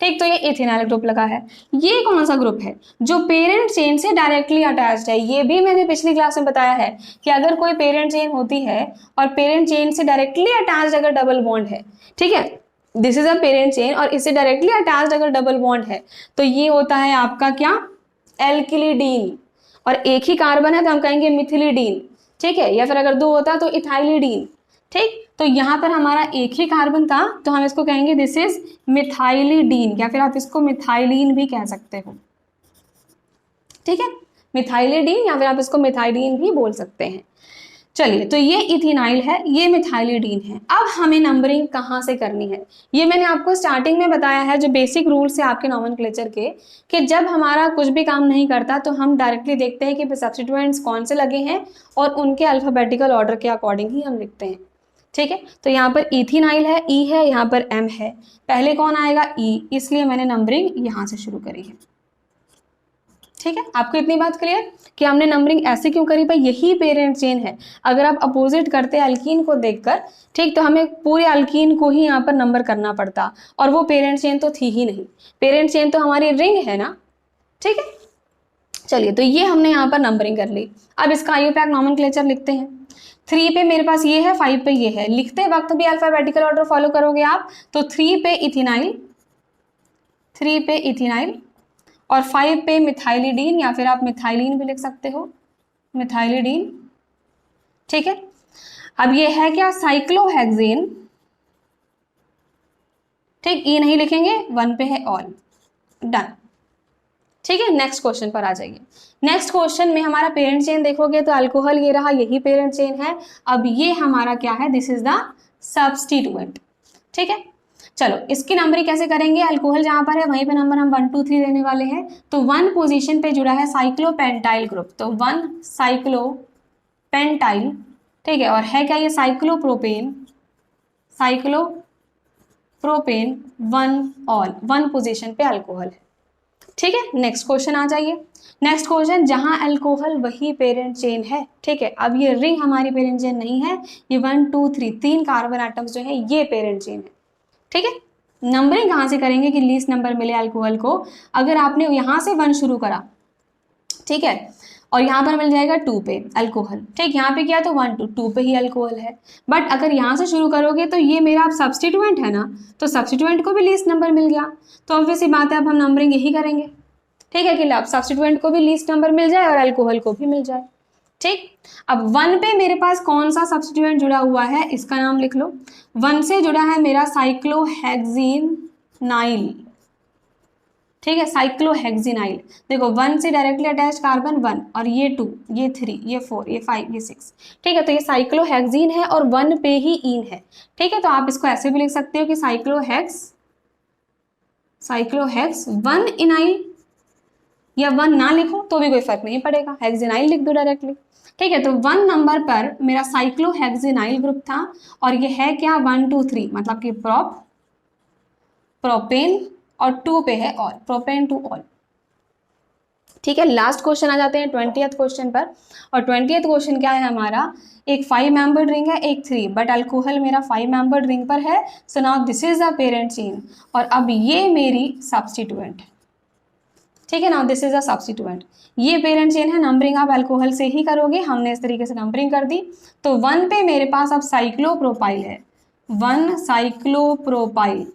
ठीक, तो ये इथेनॉल ग्रुप लगा है। ये कौन सा ग्रुप है जो पेरेंट चेन से डायरेक्टली अटैच्ड है, ये भी मैंने पिछली क्लास में बताया है कि अगर कोई पेरेंट चेन होती है और पेरेंट चेन से डायरेक्टली अटैच्ड अगर डबल बॉन्ड है, ठीक है, this is a parent chain और इससे डायरेक्टली अटैच्ड अगर डबल बॉन्ड है तो ये होता है आपका क्या, एल्किलिडीन। और एक ही कार्बन है तो हम कहेंगे मिथिलिडीन। ठीक है, या फिर अगर 2 होता तो इथाइलिडीन। ठीक, तो यहाँ पर हमारा एक ही कार्बन था, तो हम इसको कहेंगे दिस इज मिथाइलिडीन, या फिर आप इसको मिथाइलिन भी कह सकते हो। ठीक है, मिथाइलिडीन या फिर आप इसको मिथाइलिन भी बोल सकते हैं। चलिए, तो ये इथेनाइल है, ये मिथाइलिडीन है। अब हमें नंबरिंग कहाँ से करनी है, ये मैंने आपको स्टार्टिंग में बताया है, जो बेसिक रूल्स है आपके नॉमेनक्लेचर के, कि जब हमारा कुछ भी काम नहीं करता तो हम डायरेक्टली देखते हैं कि सब्स्टिट्यूएंट्स कौन से लगे हैं और उनके अल्फाबेटिकल ऑर्डर के अकॉर्डिंग ही हम लिखते हैं। ठीक है, तो यहाँ पर इथेनाइल है, ई है, यहाँ पर एम है, पहले कौन आएगा, ई, इसलिए मैंने नंबरिंग यहाँ से शुरू करी है। ठीक है, आपको इतनी बात क्लियर कि हमने नंबरिंग ऐसे क्यों करी, भाई यही पेरेंट चेन है। अगर आप अपोजिट करते अल्कीन को देखकर, ठीक, तो हमें पूरे अल्कीन को ही यहाँ पर नंबर करना पड़ता, और वो पेरेंट चेन तो थी ही नहीं। पेरेंट चेन तो हमारी रिंग है ना। ठीक है, चलिए, तो ये हमने यहाँ पर नंबरिंग कर ली। अब इसका आईयूपैक नॉमेनक्लेचर लिखते हैं। 3 पे मेरे पास ये है, 5 पे ये है। लिखते वक्त भी अल्फाबेटिकल ऑर्डर फॉलो करोगे आप, तो 3 पे इथेनाइल, 3 पे इथेनाइल, और 5 पे मिथाइलिडीन, या फिर आप मिथाइलिन भी लिख सकते हो, मिथाइलिडीन। ठीक है, अब ये है क्या, साइक्लोहेक्सेन। ठीक, ई नहीं लिखेंगे, 1 पे है ऑल, डन। ठीक है, नेक्स्ट क्वेश्चन पर आ जाइए। नेक्स्ट क्वेश्चन में हमारा पेरेंट चेन देखोगे तो अल्कोहल ये रहा, यही पेरेंट चेन है। अब ये हमारा क्या है, दिस इज द सब्स्टिट्यूएंट। ठीक है, चलो इसकी नंबरिंग कैसे करेंगे, अल्कोहल जहां पर है वहीं पे नंबर हम 1 2 3 देने वाले हैं। तो 1 पोजीशन पे जुड़ा है साइक्लोपेंटाइल ग्रुप, तो 1 साइक्लोपेंटाइल। ठीक है, और है क्या ये, साइक्लोप्रोपेन, साइक्लोप्रोपेन 1 ऑल, 1 पोजीशन पे अल्कोहल है। ठीक है, नेक्स्ट क्वेश्चन आ जाइए। नेक्स्ट क्वेश्चन, जहां अल्कोहल वही पेरेंट चेन है। ठीक है, अब ये रिंग हमारी पेरेंट चेन नहीं है, ये 1 2 3 3 कार्बन एटम्स जो है ये पेरेंट चेन है। ठीक है, नंबरिंग कहाँ से करेंगे कि लीस्ट नंबर मिले अल्कोहल को। अगर आपने यहाँ से 1 शुरू करा, ठीक है, और यहाँ पर मिल जाएगा 2 पे अल्कोहल। ठीक, यहाँ पे क्या, तो 1 2 2 पे ही अल्कोहल है। बट अगर यहाँ से शुरू करोगे तो ये मेरा आप सब्स्टिट्यूएंट है ना, तो सब्स्टिट्यूएंट को भी लीस्ट नंबर मिल गया, तो ऑब्वियस सी बात है अब हम नंबरिंग यही करेंगे। ठीक है, कि अब सब्स्टिट्यूएंट को भी लीस्ट नंबर मिल जाए और अल्कोहल को भी मिल जाए। ठीक, अब 1 पे मेरे पास कौन सा सब्स्टिट्यूएंट जुड़ा हुआ है, इसका नाम लिख लो। 1 से जुड़ा है मेरा साइक्लोहेक्सेनाइल। ठीक है, साइक्लोहेक्सेनाइल। देखो 1 से डायरेक्टली अटैच कार्बन 1, और ये 2, ये 3, ये 4, ये 5, ये 6। ठीक है, तो ये साइक्लोहेक्सीन है और 1 पे ही इन है। ठीक है, तो आप इसको ऐसे भी लिख सकते हो कि साइक्लोहेक्स 1 इनाइल, या 1 ना लिखो तो भी कोई फर्क नहीं पड़ेगा, हेक्सेनाइल लिख दो डायरेक्टली। ठीक है, तो 1 नंबर पर मेरा साइक्लोहेक्सेनाइल ग्रुप था, और ये है क्या, 1 2 3, मतलब कि प्रोपेन, और 2 पे है ऑल, प्रोपेन टू ऑल। ठीक है, लास्ट क्वेश्चन आ जाते हैं 20th क्वेश्चन पर। और 20th क्वेश्चन क्या है हमारा, एक 5 मेंबर्ड रिंग है, एक 3, बट अल्कोहल मेरा 5 मेंबर्ड रिंग पर है। So now this is the parent chain, और अब ये मेरी सब्स्टिट्यूएंट है। ठीक है, now this is a substituent, ये पेरेंट चेन है। नंबरिंग आप अल्कोहल से ही करोगे, हमने इस तरीके से नंबरिंग कर दी। तो 1 पे मेरे पास अब साइक्लोप्रोपाइल है, 1 साइक्लोप्रोपाइल।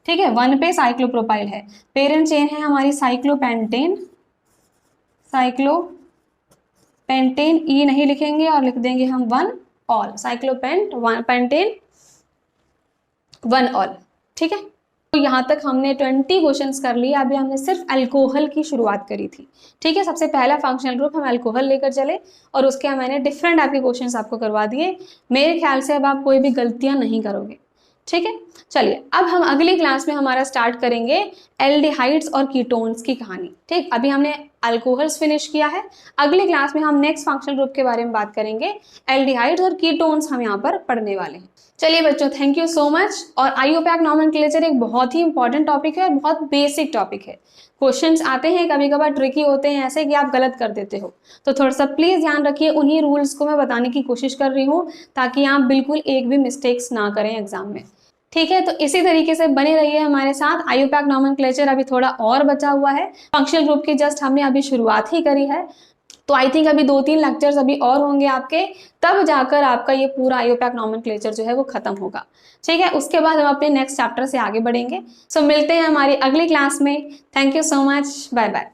ठीक है, 1 पे साइक्लोप्रोपाइल है। पेरेंट चेन है हमारी साइक्लोपेंटेन, साइक्लोपेंटेन, ई नहीं लिखेंगे और लिख देंगे हम 1 ऑल, साइक्लोपेंटेन 1 ऑल। ठीक है, तो यहाँ तक हमने 20 क्वेश्चंस कर लिए। अभी हमने सिर्फ अल्कोहल की शुरुआत करी थी। ठीक है, सबसे पहला फंक्शनल ग्रुप हम अल्कोहल लेकर चले, और उसके बाद मैंने डिफरेंट आपके क्वेश्चंस आपको करवा दिए। मेरे ख्याल से अब आप कोई भी गलतियां नहीं करोगे। ठीक है, चलिए अब हम अगली क्लास में हमारा स्टार्ट करेंगे एल्डिहाइड्स और कीटोन्स की कहानी। ठीक, अभी हमने अल्कोहल्स फिनिश किया है, अगली क्लास में हम नेक्स्ट फंक्शनल ग्रुप के बारे में बात करेंगे। एल्डिहाइड्स और कीटोन्स हम यहाँ पर पढ़ने वाले हैं। चलिए बच्चों, थैंक यू सो मच। और आईयूपैक नॉमेनक्लेचर एक बहुत ही इंपॉर्टेंट टॉपिक है और बहुत बेसिक टॉपिक है। क्वेश्चंस आते हैं कभी कभार ट्रिकी होते हैं ऐसे कि आप गलत कर देते हो, तो थोड़ा सा प्लीज ध्यान रखिए। उन्हीं रूल्स को मैं बताने की कोशिश कर रही हूँ ताकि आप बिल्कुल एक भी मिस्टेक्स ना करें एग्जाम में। ठीक है, तो इसी तरीके से बने रहिए हमारे साथ। आईयूपैक नॉमेनक्लेचर अभी थोड़ा और बचा हुआ है, फंक्शनल ग्रुप की जस्ट हमने अभी शुरुआत ही करी है, तो आई थिंक अभी 2-3 लेक्चर्स अभी और होंगे आपके, तब जाकर आपका ये पूरा आईयूपैक नॉमेनक्लेचर जो है वो खत्म होगा। ठीक है, उसके बाद हम अपने नेक्स्ट चैप्टर से आगे बढ़ेंगे। सो मिलते हैं हमारी अगली क्लास में। Thank you so much, bye bye.